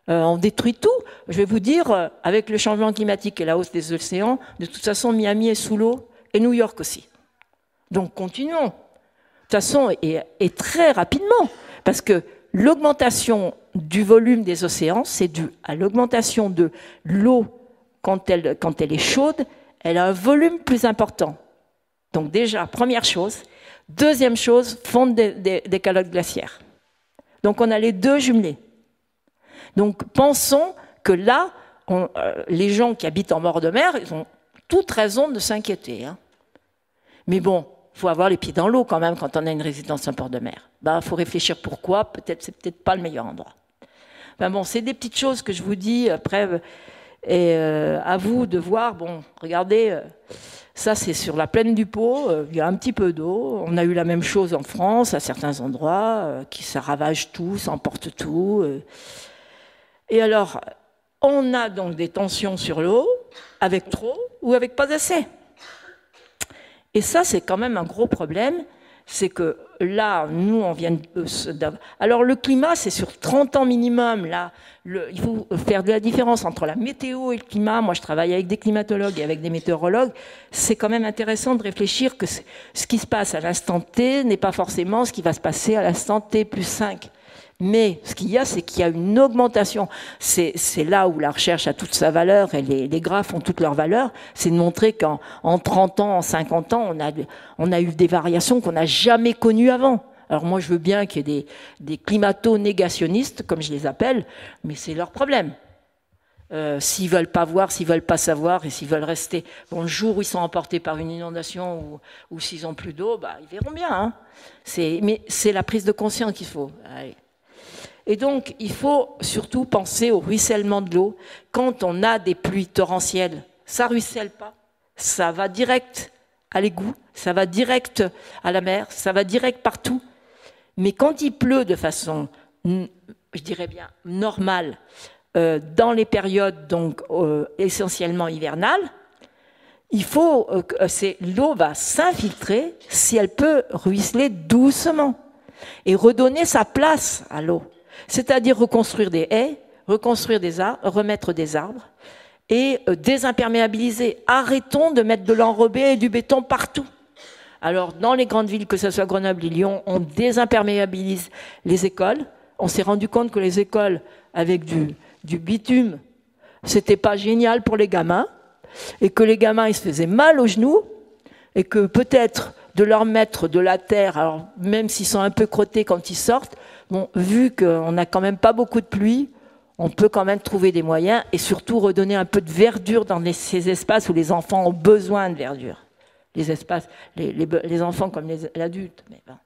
A: On détruit tout. Je vais vous dire, avec le changement climatique et la hausse des océans, de toute façon, Miami est sous l'eau et New York aussi. Donc continuons. De toute façon, et très rapidement, parce que l'augmentation du volume des océans, c'est dû à l'augmentation de l'eau quand elle est chaude, elle a un volume plus important. Donc déjà, première chose. Deuxième chose, fonte des calottes glaciaires. Donc on a les deux jumelés. Donc pensons que là, les gens qui habitent en bord de mer, ils ont toute raison de s'inquiéter. Hein. Mais bon, il faut avoir les pieds dans l'eau quand même quand on a une résidence en bord de mer. Il faut réfléchir pourquoi, c'est peut-être pas le meilleur endroit. Ben bon, c'est des petites choses que je vous dis, après, et à vous de voir. Bon, regardez, ça c'est sur la plaine du Pô, il y a un petit peu d'eau. On a eu la même chose en France, à certains endroits, ça ravage tout, ça emporte tout. Et alors, on a donc des tensions sur l'eau, avec trop ou avec pas assez. Et ça, c'est quand même un gros problème. C'est que là, nous, on vient de... Alors, le climat, c'est sur 30 ans minimum. Là, il faut faire de la différence entre la météo et le climat. Moi, je travaille avec des climatologues et avec des météorologues. C'est quand même intéressant de réfléchir que ce qui se passe à l'instant T n'est pas forcément ce qui va se passer à l'instant T plus 5. Mais ce qu'il y a, c'est qu'il y a une augmentation. C'est là où la recherche a toute sa valeur et les graphes ont toute leur valeur. C'est de montrer qu'en 30 ans, en 50 ans, on a eu des variations qu'on n'a jamais connues avant. Alors moi, je veux bien qu'il y ait des climato-négationnistes, comme je les appelle, mais c'est leur problème. S'ils veulent pas voir, s'ils veulent pas savoir et s'ils veulent rester... Bon, le jour où ils sont emportés par une inondation ou s'ils ont plus d'eau, ils verront bien. Hein. Mais c'est la prise de conscience qu'il faut. Allez. Et donc, il faut surtout penser au ruissellement de l'eau. Quand on a des pluies torrentielles, ça ruisselle pas, ça va direct à l'égout, ça va direct à la mer, ça va direct partout. Mais quand il pleut de façon, je dirais bien, normale, dans les périodes donc essentiellement hivernales, il faut l'eau va s'infiltrer si elle peut ruisseler doucement et redonner sa place à l'eau. C'est-à-dire reconstruire des haies, reconstruire des arbres, remettre des arbres et désimperméabiliser. Arrêtons de mettre de l'enrobé et du béton partout. Alors, dans les grandes villes, que ce soit Grenoble et Lyon, on désimperméabilise les écoles. On s'est rendu compte que les écoles avec du bitume, c'était pas génial pour les gamins et que les gamins, ils se faisaient mal aux genoux et que peut-être de leur mettre de la terre, alors même s'ils sont un peu crottés quand ils sortent, bon, vu qu'on n'a quand même pas beaucoup de pluie, on peut quand même trouver des moyens et surtout redonner un peu de verdure dans ces espaces où les enfants ont besoin de verdure. Les espaces, les enfants comme les adultes. Mais bon.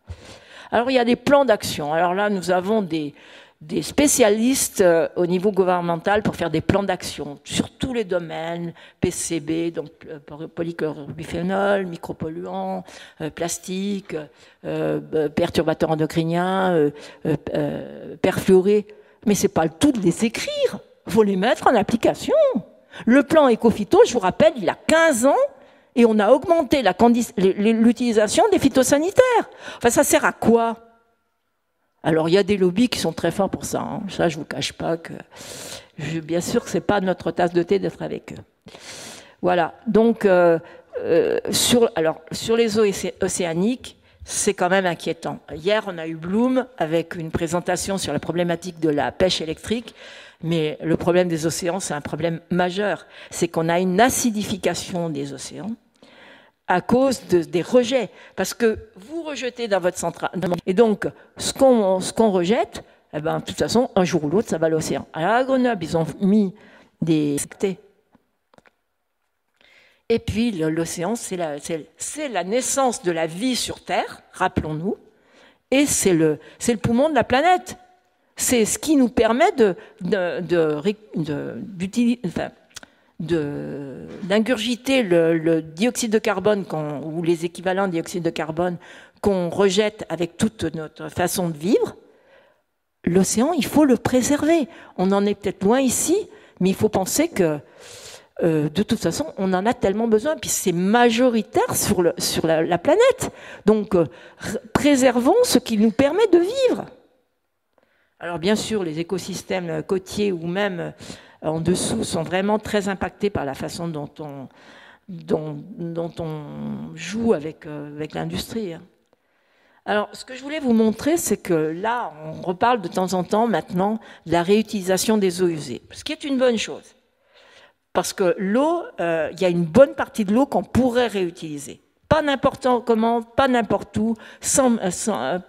A: Alors il y a des plans d'action. Alors là, nous avons des spécialistes au niveau gouvernemental pour faire des plans d'action sur tous les domaines, PCB, donc polychlorobiphénol, micropolluants, plastique, perturbateurs endocriniens, perfluorés. Mais c'est pas le tout de les écrire, il faut les mettre en application. Le plan Ecophyto, je vous rappelle, il a 15 ans et on a augmenté l'utilisation des phytosanitaires. Enfin, ça sert à quoi ? Alors, il y a des lobbies qui sont très forts pour ça. Hein. Ça, je ne vous cache pas que... bien sûr que ce n'est pas notre tasse de thé d'être avec eux. Voilà. Donc, sur les eaux océaniques, c'est quand même inquiétant. Hier, on a eu Bloom avec une présentation sur la problématique de la pêche électrique. Mais le problème des océans, c'est un problème majeur. C'est qu'on a une acidification des océans à cause des rejets. Parce que vous rejetez dans votre centrale. Et donc, ce qu'on rejette, eh ben, de toute façon, un jour ou l'autre, ça va à l'océan. Alors, à Grenoble, ils ont mis des... Et puis, l'océan, c'est la naissance de la vie sur Terre, rappelons-nous, et c'est le poumon de la planète. C'est ce qui nous permet d'ingurgiter le dioxyde de carbone ou les équivalents de dioxyde de carbone qu'on rejette avec toute notre façon de vivre. L'océan, il faut le préserver. On en est peut-être loin ici, mais il faut penser que de toute façon, on en a tellement besoin, puis c'est majoritaire sur la planète. Donc, préservons ce qui nous permet de vivre. Alors, bien sûr, les écosystèmes côtiers ou même en dessous sont vraiment très impactés par la façon dont on joue avec l'industrie. Alors, ce que je voulais vous montrer, c'est que là, on reparle de temps en temps maintenant de la réutilisation des eaux usées, ce qui est une bonne chose. Parce que l'eau, il y a une bonne partie de l'eau qu'on pourrait réutiliser. Pas n'importe comment, pas n'importe où,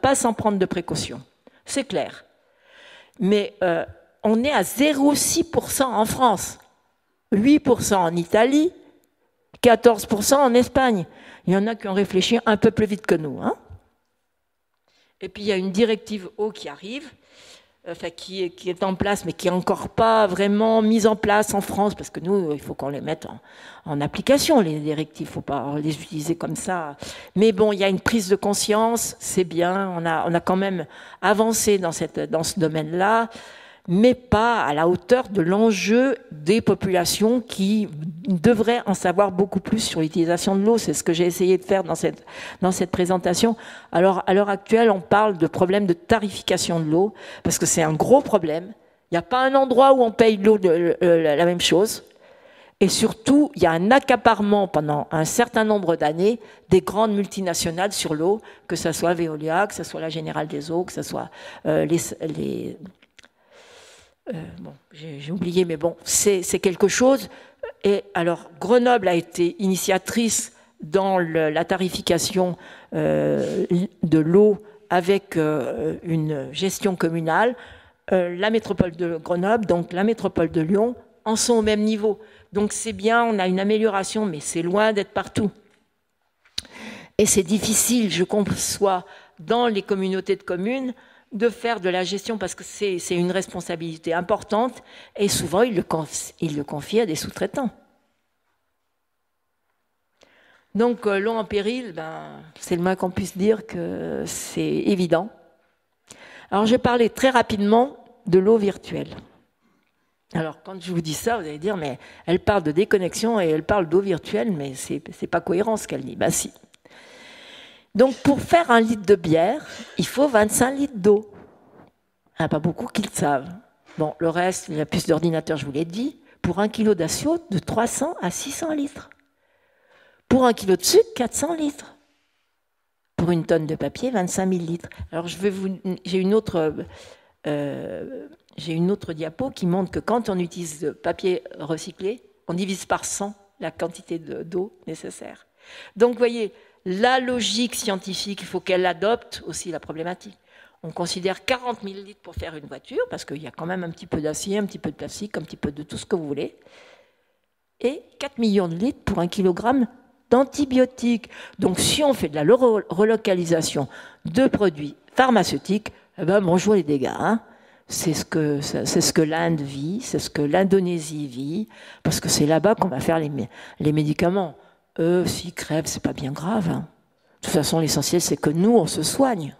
A: pas sans prendre de précautions. C'est clair. Mais on est à 0,6% en France, 8% en Italie, 14% en Espagne. Il y en a qui ont réfléchi un peu plus vite que nous. Hein. Et puis il y a une directive eau qui arrive, qui est en place, mais qui n'est encore pas vraiment mise en place en France, parce que nous, il faut qu'on les mette en application, les directives, il ne faut pas les utiliser comme ça. Mais bon, il y a une prise de conscience, c'est bien, on a quand même avancé dans ce domaine-là, mais pas à la hauteur de l'enjeu des populations qui devraient en savoir beaucoup plus sur l'utilisation de l'eau. C'est ce que j'ai essayé de faire dans cette présentation. Alors, à l'heure actuelle, on parle de problème de tarification de l'eau, parce que c'est un gros problème. Il n'y a pas un endroit où on paye l'eau la même chose. Et surtout, il y a un accaparement pendant un certain nombre d'années des grandes multinationales sur l'eau, que ce soit Veolia, que ce soit la Générale des Eaux, que ce soit bon, j'ai oublié, mais bon, c'est quelque chose. Et alors, Grenoble a été initiatrice dans la tarification de l'eau avec une gestion communale. La métropole de Grenoble, donc la métropole de Lyon, en sont au même niveau. Donc c'est bien, on a une amélioration, mais c'est loin d'être partout. Et c'est difficile, je conçois, dans les communautés de communes, de faire de la gestion parce que c'est une responsabilité importante et souvent ils le confient à des sous-traitants. Donc l'eau en péril, c'est le moins qu'on puisse dire que c'est évident. Alors je vais parler très rapidement de l'eau virtuelle. Alors quand je vous dis ça, vous allez dire mais elle parle de déconnexion et elle parle d'eau virtuelle, mais c'est pas cohérent ce qu'elle dit. Ben si. Donc pour faire 1 litre de bière, il faut 25 litres d'eau. Il n'y en a pas beaucoup qui le savent. Bon, le reste, la puce d'ordinateur, je vous l'ai dit, pour 1 kilo d'aciot, de 300 à 600 litres. Pour 1 kilo de sucre, 400 litres. Pour 1 tonne de papier, 25 000 litres. Alors j'ai une autre diapo qui montre que quand on utilise de papier recyclé, on divise par 100 la quantité d'eau nécessaire. Donc vous voyez, la logique scientifique, il faut qu'elle adopte aussi la problématique. On considère 40 000 litres pour faire une voiture, parce qu'il y a quand même un petit peu d'acier, un petit peu de plastique, un petit peu de tout ce que vous voulez. Et 4 millions de litres pour 1 kilogramme d'antibiotiques. Donc si on fait de la relocalisation de produits pharmaceutiques, eh ben, bonjour les dégâts. Hein. C'est ce que l'Inde vit, c'est ce que l'Indonésie vit, parce que c'est là-bas qu'on va faire les médicaments. Eux, s'ils crèvent, c'est pas bien grave. Hein. De toute façon, l'essentiel, c'est que nous, on se soigne.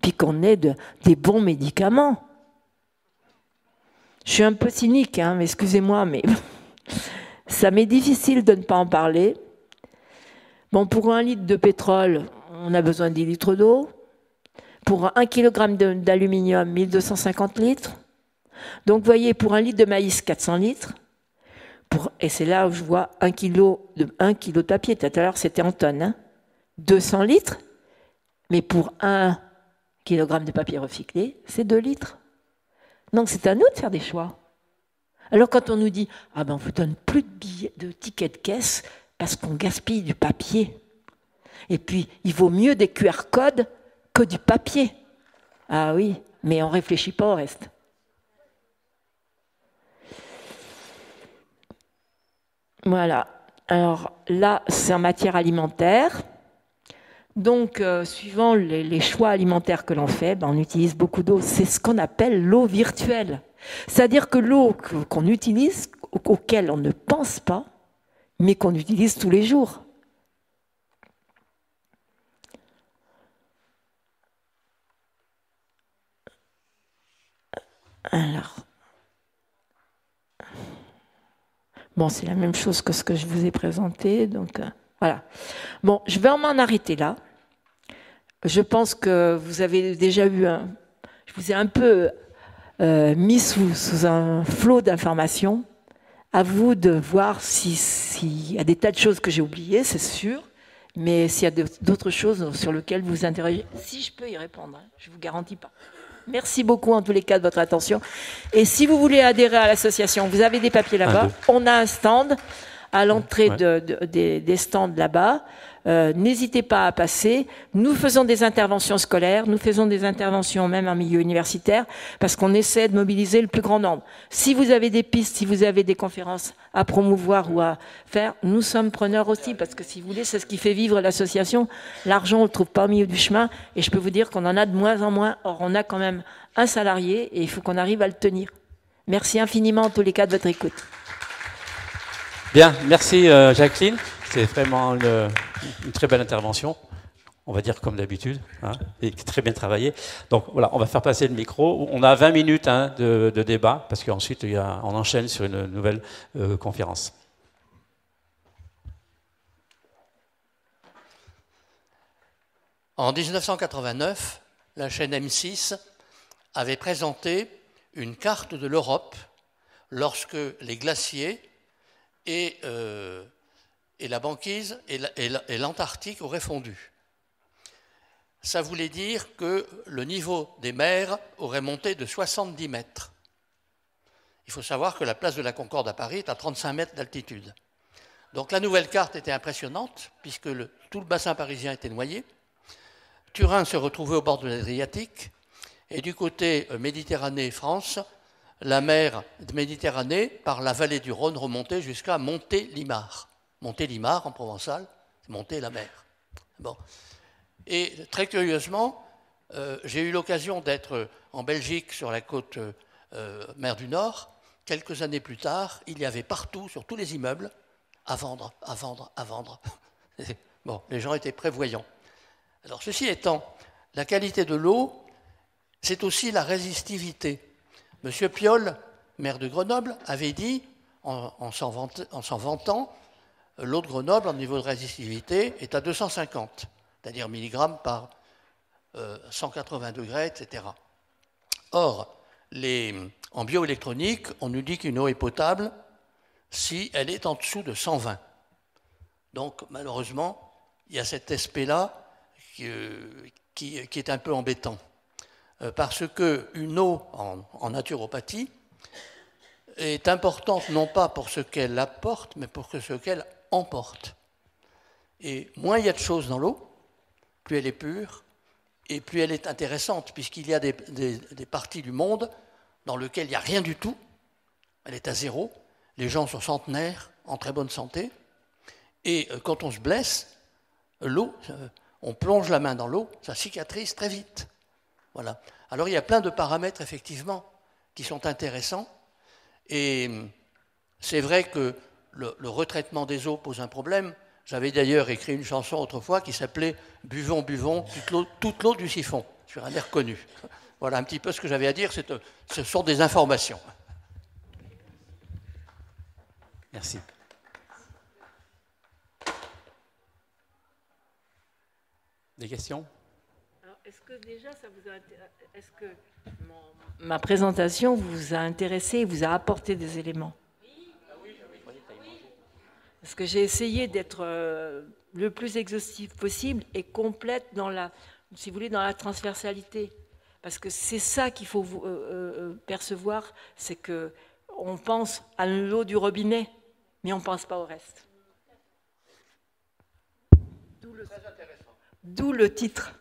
A: Puis qu'on ait des bons médicaments. Je suis un peu cynique, hein, mais excusez-moi, mais ça m'est difficile de ne pas en parler. Bon, pour 1 litre de pétrole, on a besoin de 10 litres d'eau. Pour 1 kg d'aluminium, 1250 litres. Donc, vous voyez, pour 1 litre de maïs, 400 litres. Et c'est là où je vois 1 kilo de papier. Tout à l'heure, c'était en tonnes. Hein, 200 litres. Mais pour 1 kilogramme de papier recyclé, c'est 2 litres. Donc c'est à nous de faire des choix. Alors quand on nous dit « Ah ben on ne vous donne plus de tickets de caisse parce qu'on gaspille du papier. Et puis il vaut mieux des QR codes que du papier. » Ah oui, mais on ne réfléchit pas au reste. Voilà. Alors là, c'est en matière alimentaire. Donc, suivant les choix alimentaires que l'on fait, ben, on utilise beaucoup d'eau. C'est ce qu'on appelle l'eau virtuelle. C'est-à-dire que l'eau qu'on utilise, auquel on ne pense pas, mais qu'on utilise tous les jours. Alors, bon, c'est la même chose que ce que je vous ai présenté, donc voilà. Bon, je vais m'en arrêter là. Je pense que vous avez déjà eu je vous ai un peu mis sous un flot d'informations. À vous de voir s'il y a des tas de choses que j'ai oubliées, c'est sûr, mais s'il y a d'autres choses sur lesquelles vous vous interrogez, si je peux y répondre, hein, je ne vous garantis pas. Merci beaucoup en tous les cas de votre attention. Et si vous voulez adhérer à l'association, vous avez des papiers là-bas. On a un stand à l'entrée des stands là-bas. N'hésitez pas à passer. Nous faisons des interventions scolaires, nous faisons des interventions même en milieu universitaire, parce qu'on essaie de mobiliser le plus grand nombre. Si vous avez des pistes, si vous avez des conférences à promouvoir ou à faire, nous sommes preneurs aussi, parce que si vous voulez, c'est ce qui fait vivre l'association. L'argent, on ne le trouve pas au milieu du chemin, et je peux vous dire qu'on en a de moins en moins. Or, on a quand même un salarié, et il faut qu'on arrive à le tenir. Merci infiniment en tous les cas de votre écoute.
B: Bien, merci Jacqueline. C'est vraiment une très belle intervention, on va dire comme d'habitude, hein, et très bien travaillé. Donc voilà, on va faire passer le micro. On a 20 minutes hein, de débat, parce qu'ensuite on enchaîne sur une nouvelle conférence.
C: En 1989, la chaîne M6 avait présenté une carte de l'Europe lorsque les glaciers et la banquise et l'Antarctique auraient fondu. Ça voulait dire que le niveau des mers aurait monté de 70 mètres. Il faut savoir que la place de la Concorde à Paris est à 35 mètres d'altitude. Donc la nouvelle carte était impressionnante, puisque tout le bassin parisien était noyé. Turin se retrouvait au bord de l'Adriatique, et du côté Méditerranée-France, la mer de Méditerranée, par la vallée du Rhône, remontait jusqu'à Montélimar. Montélimar, en provençal, c'est monter la mer. Bon. Et très curieusement, j'ai eu l'occasion d'être en Belgique, sur la côte mer du Nord. Quelques années plus tard, il y avait partout, sur tous les immeubles, à vendre, à vendre, à vendre. Bon, les gens étaient prévoyants. Alors, ceci étant, la qualité de l'eau, c'est aussi la résistivité. Monsieur Piolle, maire de Grenoble, avait dit, en s'en vantant, l'eau de Grenoble, en niveau de résistivité, est à 250, c'est-à-dire milligrammes par 180 degrés, etc. Or, en bioélectronique, on nous dit qu'une eau est potable si elle est en dessous de 120. Donc, malheureusement, il y a cet aspect-là qui est un peu embêtant. Parce qu'une eau en naturopathie est importante non pas pour ce qu'elle apporte, mais pour ce qu'elle emporte. Et moins il y a de choses dans l'eau, plus elle est pure, et plus elle est intéressante, puisqu'il y a des parties du monde dans lesquelles il n'y a rien du tout, elle est à zéro, les gens sont centenaires, en très bonne santé, et quand on se blesse, l'eau, on plonge la main dans l'eau, ça cicatrise très vite. Voilà. Alors il y a plein de paramètres, effectivement, qui sont intéressants, et c'est vrai que le retraitement des eaux pose un problème. J'avais d'ailleurs écrit une chanson autrefois qui s'appelait « Buvons, buvons, toute l'eau du siphon », sur un air connu. Voilà un petit peu ce que j'avais à dire, ce sont des informations.
B: Merci. Des questions ?
A: Alors, est-ce que déjà ça vous a est-ce que ma présentation vous a intéressé et vous a apporté des éléments ? Parce que j'ai essayé d'être le plus exhaustif possible et complète dans si vous voulez, dans la transversalité. Parce que c'est ça qu'il faut percevoir, c'est que on pense à l'eau du robinet, mais on ne pense pas au reste. D'où le titre,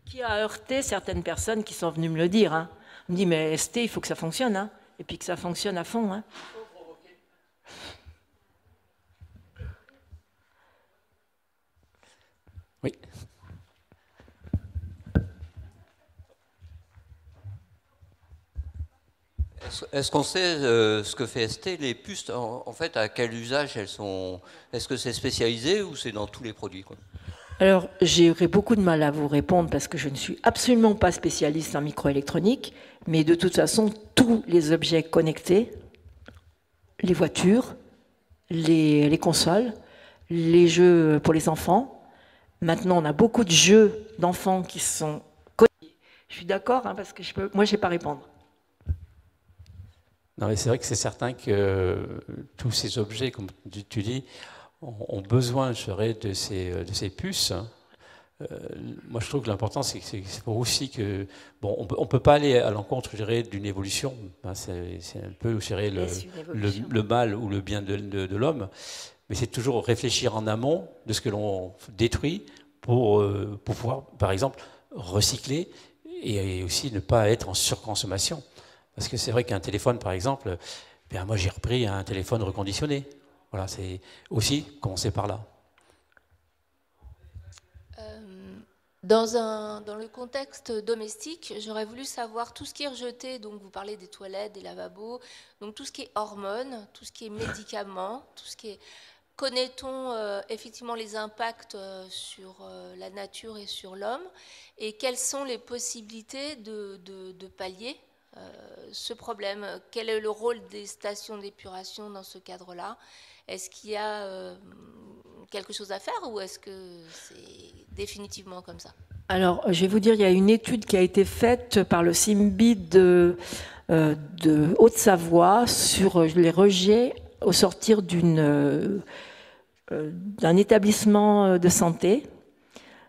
A: qui a heurté certaines personnes qui sont venues me le dire. Hein. On me dit, mais ST, il faut que ça fonctionne, hein, et puis que ça fonctionne à fond. Hein.
B: Oui.
D: Est-ce qu'on sait ce que fait ST, les puces, en fait, à quel usage elles sont? Est-ce que c'est spécialisé ou c'est dans tous les produits, quoi?
A: Alors, j'aurais beaucoup de mal à vous répondre parce que je ne suis absolument pas spécialiste en microélectronique, mais de toute façon, tous les objets connectés, les voitures, les consoles, les jeux pour les enfants. Maintenant, on a beaucoup de jeux d'enfants qui sont connectés. Je suis d'accord, hein, parce que moi, je ne sais pas répondre.
B: Non, mais c'est vrai que c'est certain que tous ces objets, comme tu dis, ont besoin, je dirais, de ces puces. Moi, je trouve que l'important, c'est pour aussi que... Bon, on peut pas aller à l'encontre, je dirais, d'une évolution. C'est un peu, je dirais, le mal ou le bien de l'homme. Mais c'est toujours réfléchir en amont de ce que l'on détruit pour pouvoir, par exemple, recycler et aussi ne pas être en surconsommation. Parce que c'est vrai qu'un téléphone, par exemple, bien moi j'ai repris un téléphone reconditionné. Voilà, c'est aussi commencer par là.
E: Dans le contexte domestique, j'aurais voulu savoir tout ce qui est rejeté, donc vous parlez des toilettes, des lavabos, donc tout ce qui est hormones, tout ce qui est médicaments, tout ce qui est... Connaît-on effectivement les impacts sur la nature et sur l'homme, et quelles sont les possibilités de pallier ce problème? Quel est le rôle des stations d'épuration dans ce cadre-là? Est-ce qu'il y a quelque chose à faire ou est-ce que c'est définitivement comme ça?
A: Alors, je vais vous dire, il y a une étude qui a été faite par le CIMBI de Haute-Savoie sur les rejets au sortir d'un établissement de santé.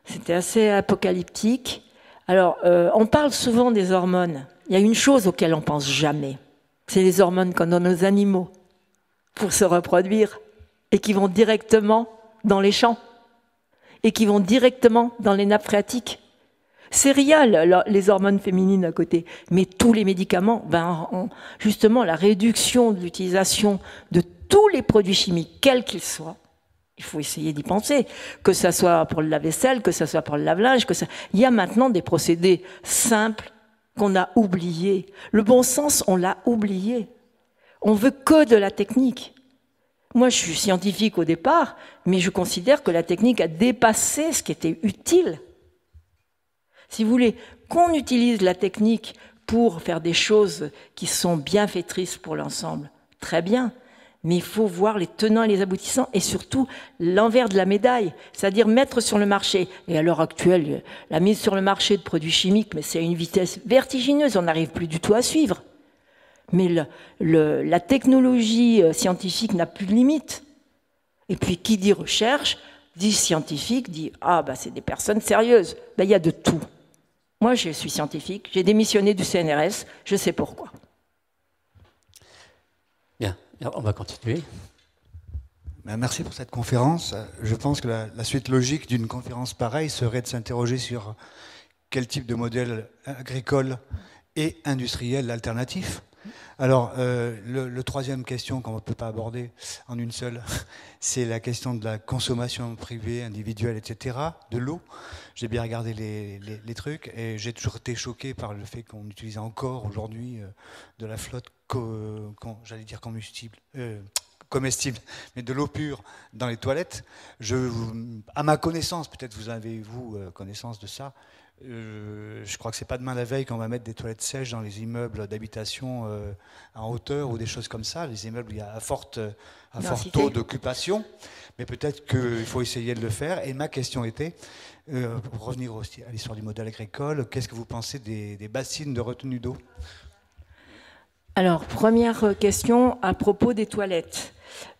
A: C'était assez apocalyptique. Alors, on parle souvent des hormones. Il y a une chose auquel on pense jamais, c'est les hormones qu'on donne aux animaux pour se reproduire et qui vont directement dans les champs et qui vont directement dans les nappes phréatiques. C'est rien, les hormones féminines à côté, mais tous les médicaments, justement la réduction de l'utilisation de tous les produits chimiques, quels qu'ils soient, il faut essayer d'y penser, que ça soit pour le lave-vaisselle, que ça soit pour le lave-linge, il y a maintenant des procédés simples qu'on a oubliés. Le bon sens, on l'a oublié. On veut que de la technique. Moi, je suis scientifique au départ, mais je considère que la technique a dépassé ce qui était utile. Si vous voulez qu'on utilise la technique pour faire des choses qui sont bienfaitrices pour l'ensemble, très bien. Mais il faut voir les tenants et les aboutissants et surtout l'envers de la médaille, c'est-à-dire mettre sur le marché. Et à l'heure actuelle, la mise sur le marché de produits chimiques, mais c'est à une vitesse vertigineuse, on n'arrive plus du tout à suivre. Mais la technologie scientifique n'a plus de limite. Et puis qui dit recherche, dit scientifique, dit c'est des personnes sérieuses. Il y a de tout. Moi, je suis scientifique, j'ai démissionné du CNRS, je sais pourquoi.
B: Bien, on va continuer.
F: Merci pour cette conférence. Je pense que la suite logique d'une conférence pareille serait de s'interroger sur quel type de modèle agricole et industriel alternatif. Alors, le troisième question qu'on ne peut pas aborder en une seule, c'est la question de la consommation privée, individuelle, etc., de l'eau. J'ai bien regardé les trucs et j'ai toujours été choqué par le fait qu'on utilise encore aujourd'hui de la flotte, j'allais dire comestible, mais de l'eau pure dans les toilettes. À ma connaissance, peut-être vous avez connaissance de ça, je crois que c'est pas demain la veille qu'on va mettre des toilettes sèches dans les immeubles d'habitation en hauteur ou des choses comme ça, les immeubles où il y a un fort taux d'occupation, mais peut-être qu'il faut essayer de le faire. Et ma question était, pour revenir aussi à l'histoire du modèle agricole, qu'est-ce que vous pensez des bassines de retenue d'eau?
A: Alors, première question à propos des toilettes.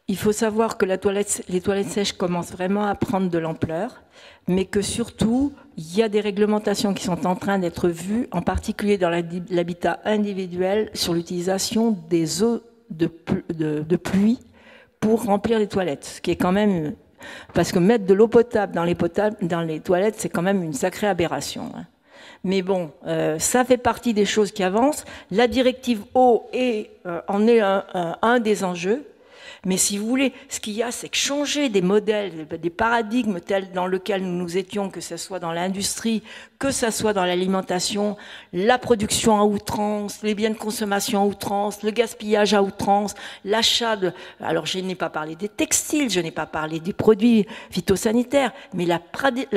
A: Il faut savoir que les toilettes sèches commencent vraiment à prendre de l'ampleur, mais que surtout, il y a des réglementations qui sont en train d'être vues, en particulier dans l'habitat individuel, sur l'utilisation des eaux de pluie pour remplir les toilettes. Ce qui est quand même... Parce que mettre de l'eau potable dans les toilettes, c'est quand même une sacrée aberration. Mais bon, ça fait partie des choses qui avancent. La directive eau en est un des enjeux. Mais si vous voulez, ce qu'il y a, c'est que changer des modèles, des paradigmes tels dans lesquels nous étions, que ce soit dans l'industrie, que ce soit dans l'alimentation, la production à outrance, les biens de consommation à outrance, le gaspillage à outrance, l'achat de... Alors, je n'ai pas parlé des textiles, je n'ai pas parlé des produits phytosanitaires, mais la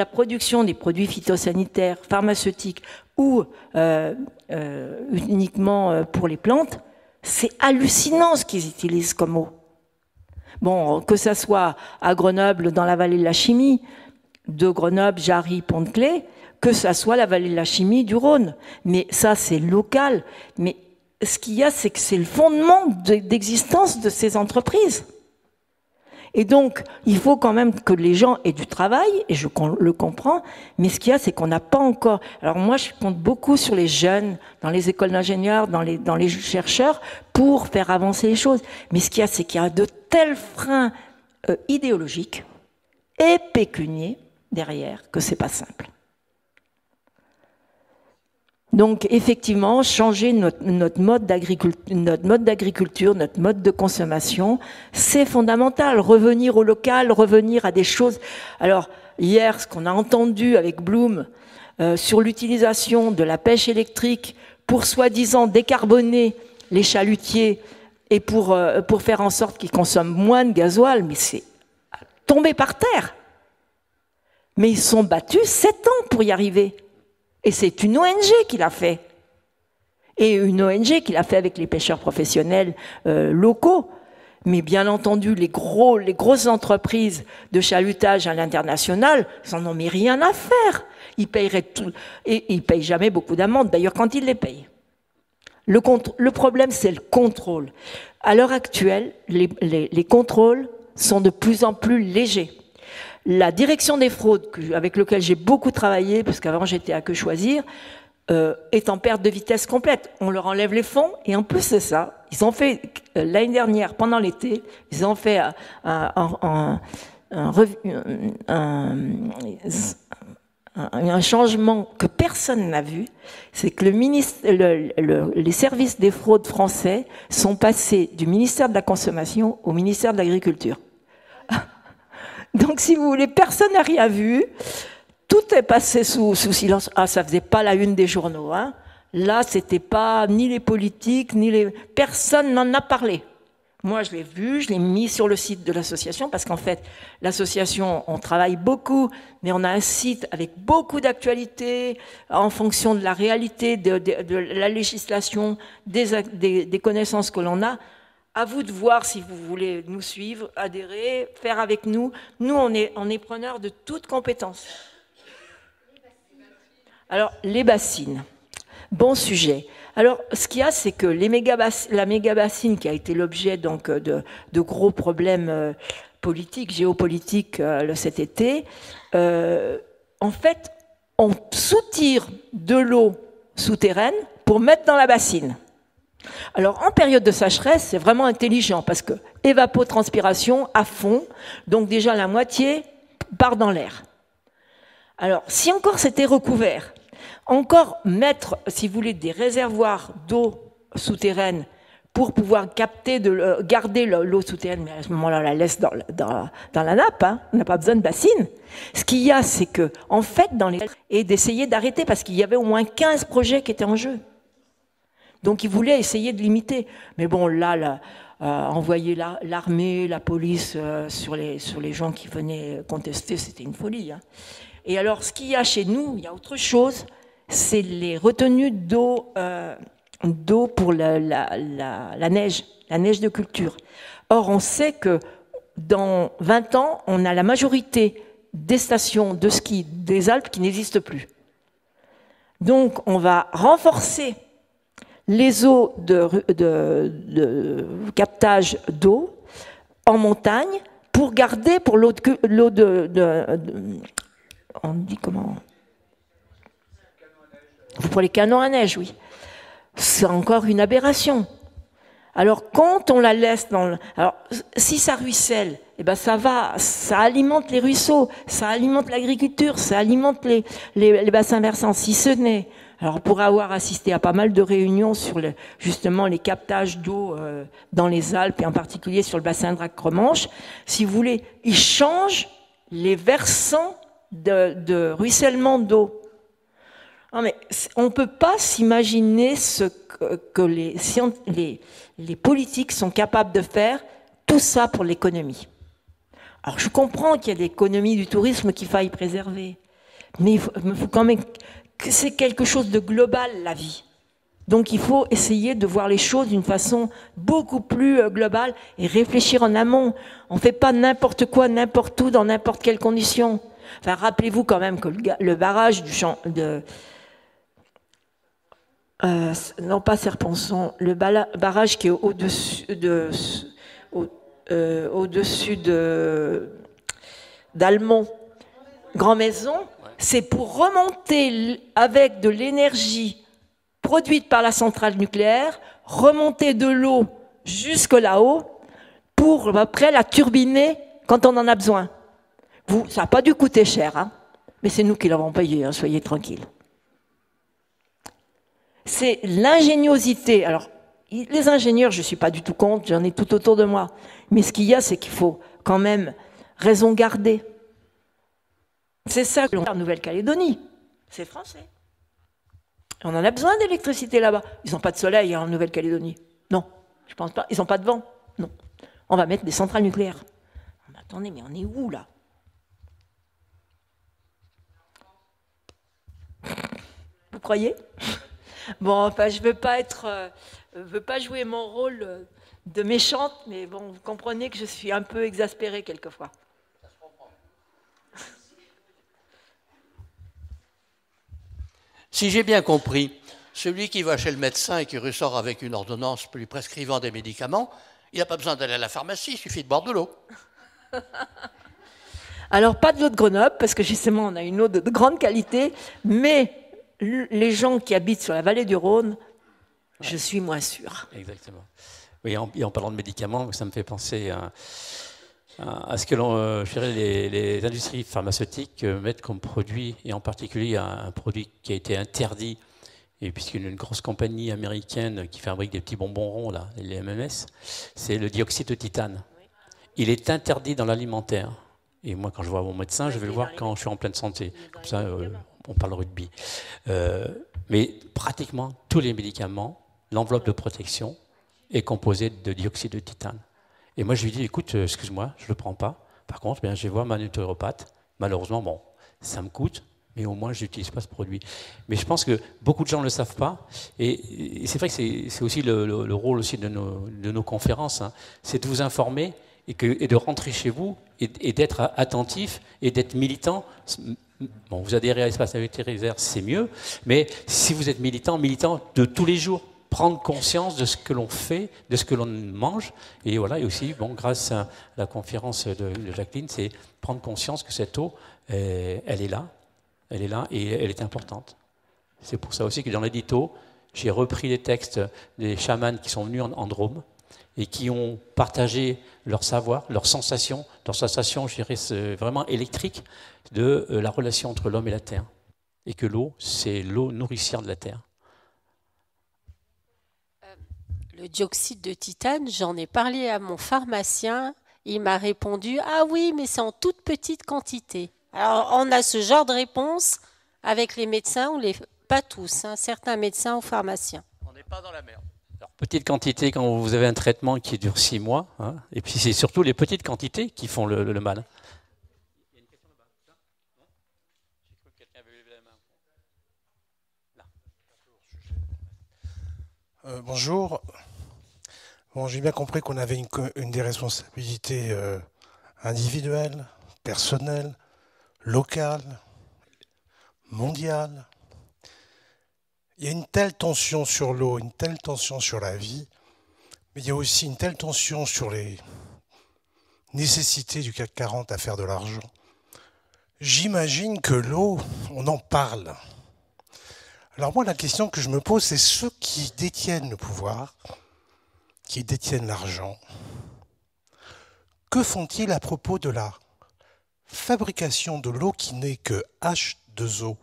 A: production des produits phytosanitaires, pharmaceutiques ou uniquement pour les plantes, c'est hallucinant ce qu'ils utilisent comme mot. Bon, que ça soit à Grenoble, dans la vallée de la chimie, de Grenoble, Jarry, Pont-de-Clay, que ça soit la vallée de la chimie du Rhône. Mais ça, c'est local. Mais ce qu'il y a, c'est que c'est le fondement d'existence de ces entreprises. Et donc, il faut quand même que les gens aient du travail, et je le comprends, mais ce qu'il y a, c'est qu'on n'a pas encore... Alors moi, je compte beaucoup sur les jeunes, dans les écoles d'ingénieurs, dans les chercheurs, pour faire avancer les choses. Mais ce qu'il y a, c'est qu'il y a de tels freins idéologiques et pécuniaires derrière que c'est pas simple. Donc, effectivement, changer notre mode d'agriculture, notre mode de consommation, c'est fondamental. Revenir au local, revenir à des choses... Alors, hier, ce qu'on a entendu avec Bloom sur l'utilisation de la pêche électrique pour soi-disant décarboner les chalutiers et pour faire en sorte qu'ils consomment moins de gasoil, mais c'est tombé par terre. Mais ils sont battus 7 ans pour y arriver. Et c'est une ONG qui l'a fait. Et une ONG qui l'a fait avec les pêcheurs professionnels locaux. Mais bien entendu, les grosses entreprises de chalutage à l'international, ils n'en ont mis rien à faire. Ils paieraient tout. Et ils ne payent jamais beaucoup d'amendes, d'ailleurs, quand ils les payent. Le problème, c'est le contrôle. À l'heure actuelle, les contrôles sont de plus en plus légers. La direction des fraudes, avec laquelle j'ai beaucoup travaillé, parce qu'avant j'étais à Que Choisir, est en perte de vitesse complète. On leur enlève les fonds, et en plus de ça, ils ont fait, l'année dernière, pendant l'été, ils ont fait un changement que personne n'a vu, c'est que les services des fraudes français sont passés du ministère de la Consommation au ministère de l'Agriculture. Donc, si vous voulez, personne n'a rien vu. Tout est passé sous silence. Ah, ça faisait pas la une des journaux. Hein. Là, c'était pas ni les politiques, ni les... Personne n'en a parlé. Moi, je l'ai vu, je l'ai mis sur le site de l'association, parce qu'en fait, l'association, on travaille beaucoup, mais on a un site avec beaucoup d'actualités, en fonction de la réalité, de la législation, des connaissances que l'on a. À vous de voir si vous voulez nous suivre, adhérer, faire avec nous. Nous, on est preneurs de toutes compétences. Alors, les bassines. Bon sujet. Alors, ce qu'il y a, c'est que la méga-bassine, qui a été l'objet donc de gros problèmes politiques, géopolitiques cet été, en fait, on soutire de l'eau souterraine pour mettre dans la bassine. Alors, en période de sécheresse, c'est vraiment intelligent parce que évapotranspiration à fond, donc déjà la moitié part dans l'air. Alors, si encore c'était recouvert, encore mettre, si vous voulez, des réservoirs d'eau souterraine pour pouvoir garder l'eau souterraine, mais à ce moment-là, on la laisse dans la nappe, hein, on n'a pas besoin de bassine. Ce qu'il y a, c'est que, en fait, et d'essayer d'arrêter, parce qu'il y avait au moins 15 projets qui étaient en jeu. Donc, ils voulaient essayer de limiter. Mais bon, là envoyer l'armée, la police sur les gens qui venaient contester, c'était une folie. Hein. Et alors, ce qu'il y a chez nous, il y a autre chose, c'est les retenues d'eau pour la neige de culture. Or, on sait que dans 20 ans, on a la majorité des stations de ski des Alpes qui n'existent plus. Donc, on va renforcer les eaux de captage d'eau en montagne pour garder pour l'eau on dit comment? Pour les canons à neige, oui. C'est encore une aberration. Alors, quand on la laisse alors, si ça ruisselle, eh ben ça alimente les ruisseaux, ça alimente l'agriculture, ça alimente les bassins versants. Si ce n'est Alors, pour avoir assisté à pas mal de réunions sur justement les captages d'eau dans les Alpes, et en particulier sur le bassin Drac-Romanche, si vous voulez, ils changent les versants de ruissellement d'eau. Non, mais on ne peut pas s'imaginer ce que les politiques sont capables de faire, tout ça pour l'économie. Alors, je comprends qu'il y a l'économie du tourisme qu'il faille préserver, mais il faut quand même que c'est quelque chose de global, la vie. Donc, il faut essayer de voir les choses d'une façon beaucoup plus globale et réfléchir en amont. On ne fait pas n'importe quoi, n'importe où, dans n'importe quelle condition. Enfin, rappelez-vous quand même que le barrage du champ de... non, pas Serponçon, le barrage qui est au-dessus d'Almont, Grand Maison, c'est pour remonter avec de l'énergie produite par la centrale nucléaire, remonter de l'eau jusque là-haut pour après la turbiner quand on en a besoin. Ça n'a pas dû coûter cher, hein, mais c'est nous qui l'avons payé, hein, soyez tranquilles. C'est l'ingéniosité. Alors, les ingénieurs, je ne suis pas du tout contre, j'en ai tout autour de moi. Mais ce qu'il y a, c'est qu'il faut quand même raison garder. C'est ça que l'on fait en Nouvelle-Calédonie. C'est français. On en a besoin d'électricité là-bas. Ils n'ont pas de soleil en Nouvelle-Calédonie. Non, je pense pas. Ils n'ont pas de vent. Non. On va mettre des centrales nucléaires. Attendez, mais on est où là? Vous croyez? Bon, enfin, je veux pas jouer mon rôle de méchante, mais bon, vous comprenez que je suis un peu exaspérée quelquefois.
C: Si j'ai bien compris, celui qui va chez le médecin et qui ressort avec une ordonnance lui prescrivant des médicaments, il n'a pas besoin d'aller à la pharmacie, il suffit de boire de l'eau.
A: Alors, pas de l'eau de Grenoble, parce que justement, on a une eau de grande qualité, mais les gens qui habitent sur la vallée du Rhône, je suis moins sûre.
B: Exactement. Oui, en parlant de médicaments, ça me fait penser à ce que les industries pharmaceutiques mettent comme produit, et en particulier un produit qui a été interdit, et puisqu'une grosse compagnie américaine qui fabrique des petits bonbons ronds, là, les MMS, c'est le dioxyde de titane. Il est interdit dans l'alimentaire. Et moi, quand je vois mon médecin, je vais le voir quand je suis en pleine santé. Comme ça, on parle rugby. Mais pratiquement tous les médicaments, l'enveloppe de protection est composée de dioxyde de titane. Et moi, je lui dis, écoute, excuse-moi, je ne le prends pas. Par contre, je vais voir ma naturopathe. Malheureusement, bon, ça me coûte, mais au moins, je n'utilise pas ce produit. Mais je pense que beaucoup de gens ne le savent pas. Et c'est vrai que c'est aussi le rôle aussi de nos conférences, hein. C'est de vous informer et de rentrer chez vous et d'être attentif et d'être militant. Bon, vous adhérez à l'Espace Vétérinaire, c'est mieux, mais si vous êtes militant de tous les jours, prendre conscience de ce que l'on fait, de ce que l'on mange, et voilà, et aussi, bon, grâce à la conférence de Jacqueline, c'est prendre conscience que cette eau, elle est là et elle est importante. C'est pour ça aussi que dans l'édito, j'ai repris les textes des chamans qui sont venus en Drôme, et qui ont partagé leur savoir, leurs sensations, je dirais, vraiment électriques de la relation entre l'homme et la terre. Et que l'eau, c'est l'eau nourricière de la terre.
G: Le dioxyde de titane, j'en ai parlé à mon pharmacien, il m'a répondu « Ah oui, mais c'est en toute petite quantité ». Alors, on a ce genre de réponse avec les médecins, pas tous, hein, certains médecins ou pharmaciens.
C: On n'est pas dans la merde.
B: Alors, petite quantité quand vous avez un traitement qui dure 6 mois, hein, et puis c'est surtout les petites quantités qui font le mal. Il y a une question là-bas. Non ? J'ai cru que quelqu'un avait levé la main. Là.
H: Bonjour. Bon, j'ai bien compris qu'on avait une des responsabilités individuelles, personnelles, locales, mondiales. Il y a une telle tension sur l'eau, une telle tension sur la vie, mais il y a aussi une telle tension sur les nécessités du CAC 40 à faire de l'argent. J'imagine que l'eau, on en parle. Alors moi, la question que je me pose, c'est ceux qui détiennent le pouvoir, qui détiennent l'argent, que font-ils à propos de la fabrication de l'eau qui n'est que H2O ?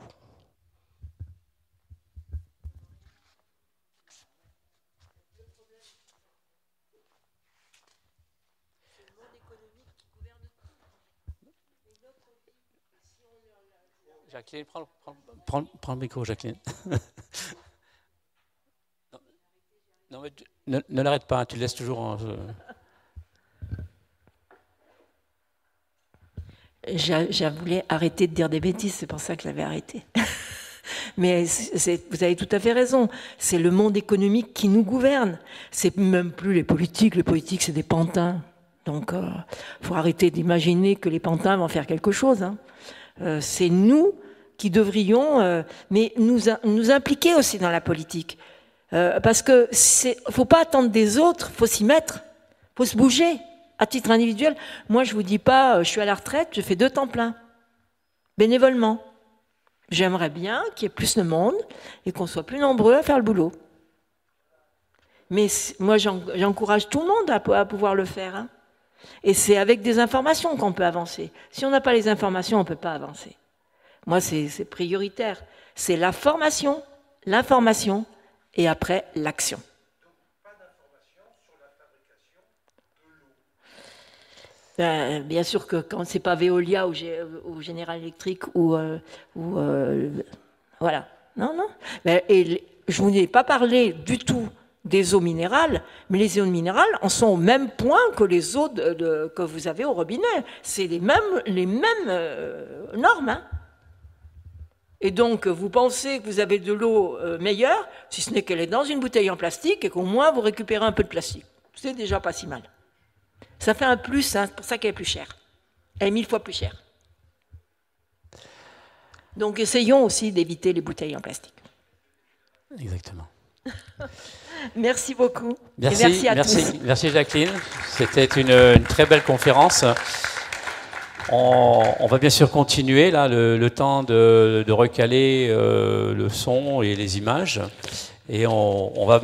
B: Jacqueline, prends le micro, Jacqueline. Non, mais ne l'arrête pas, tu le laisses toujours en...
A: Je voulais arrêter de dire des bêtises, c'est pour ça que je l'avais arrêté. Mais vous avez tout à fait raison, c'est le monde économique qui nous gouverne. C'est même plus les politiques c'est des pantins. Donc faut arrêter d'imaginer que les pantins vont faire quelque chose. Hein. C'est nous qui devrions mais nous impliquer aussi dans la politique. Parce que faut pas attendre des autres, faut s'y mettre, faut se bouger. À titre individuel, moi je vous dis pas, je suis à la retraite, je fais 2 temps plein, bénévolement. J'aimerais bien qu'il y ait plus de monde et qu'on soit plus nombreux à faire le boulot. Mais moi j'encourage tout le monde à pouvoir le faire. Hein. Et c'est avec des informations qu'on peut avancer. Si on n'a pas les informations, on ne peut pas avancer. Moi c'est prioritaire. C'est la formation, l'information et après l'action. Bien sûr que quand c'est pas Veolia ou General Electric ou voilà. Non. Et je vous n'ai pas parlé du tout des eaux minérales, mais les eaux minérales en sont au même point que les eaux que vous avez au robinet. C'est les mêmes normes. Hein. Et donc, vous pensez que vous avez de l'eau meilleure, si ce n'est qu'elle est dans une bouteille en plastique et qu'au moins vous récupérez un peu de plastique. C'est déjà pas si mal. Ça fait un plus, hein, c'est pour ça qu'elle est plus chère. Elle est 1000 fois plus chère. Donc essayons aussi d'éviter les bouteilles en plastique.
B: Exactement.
A: Merci beaucoup.
B: Merci à tous. Merci Jacqueline. C'était une très belle conférence. On va bien sûr continuer là, le temps de recaler le son et les images. Et on va...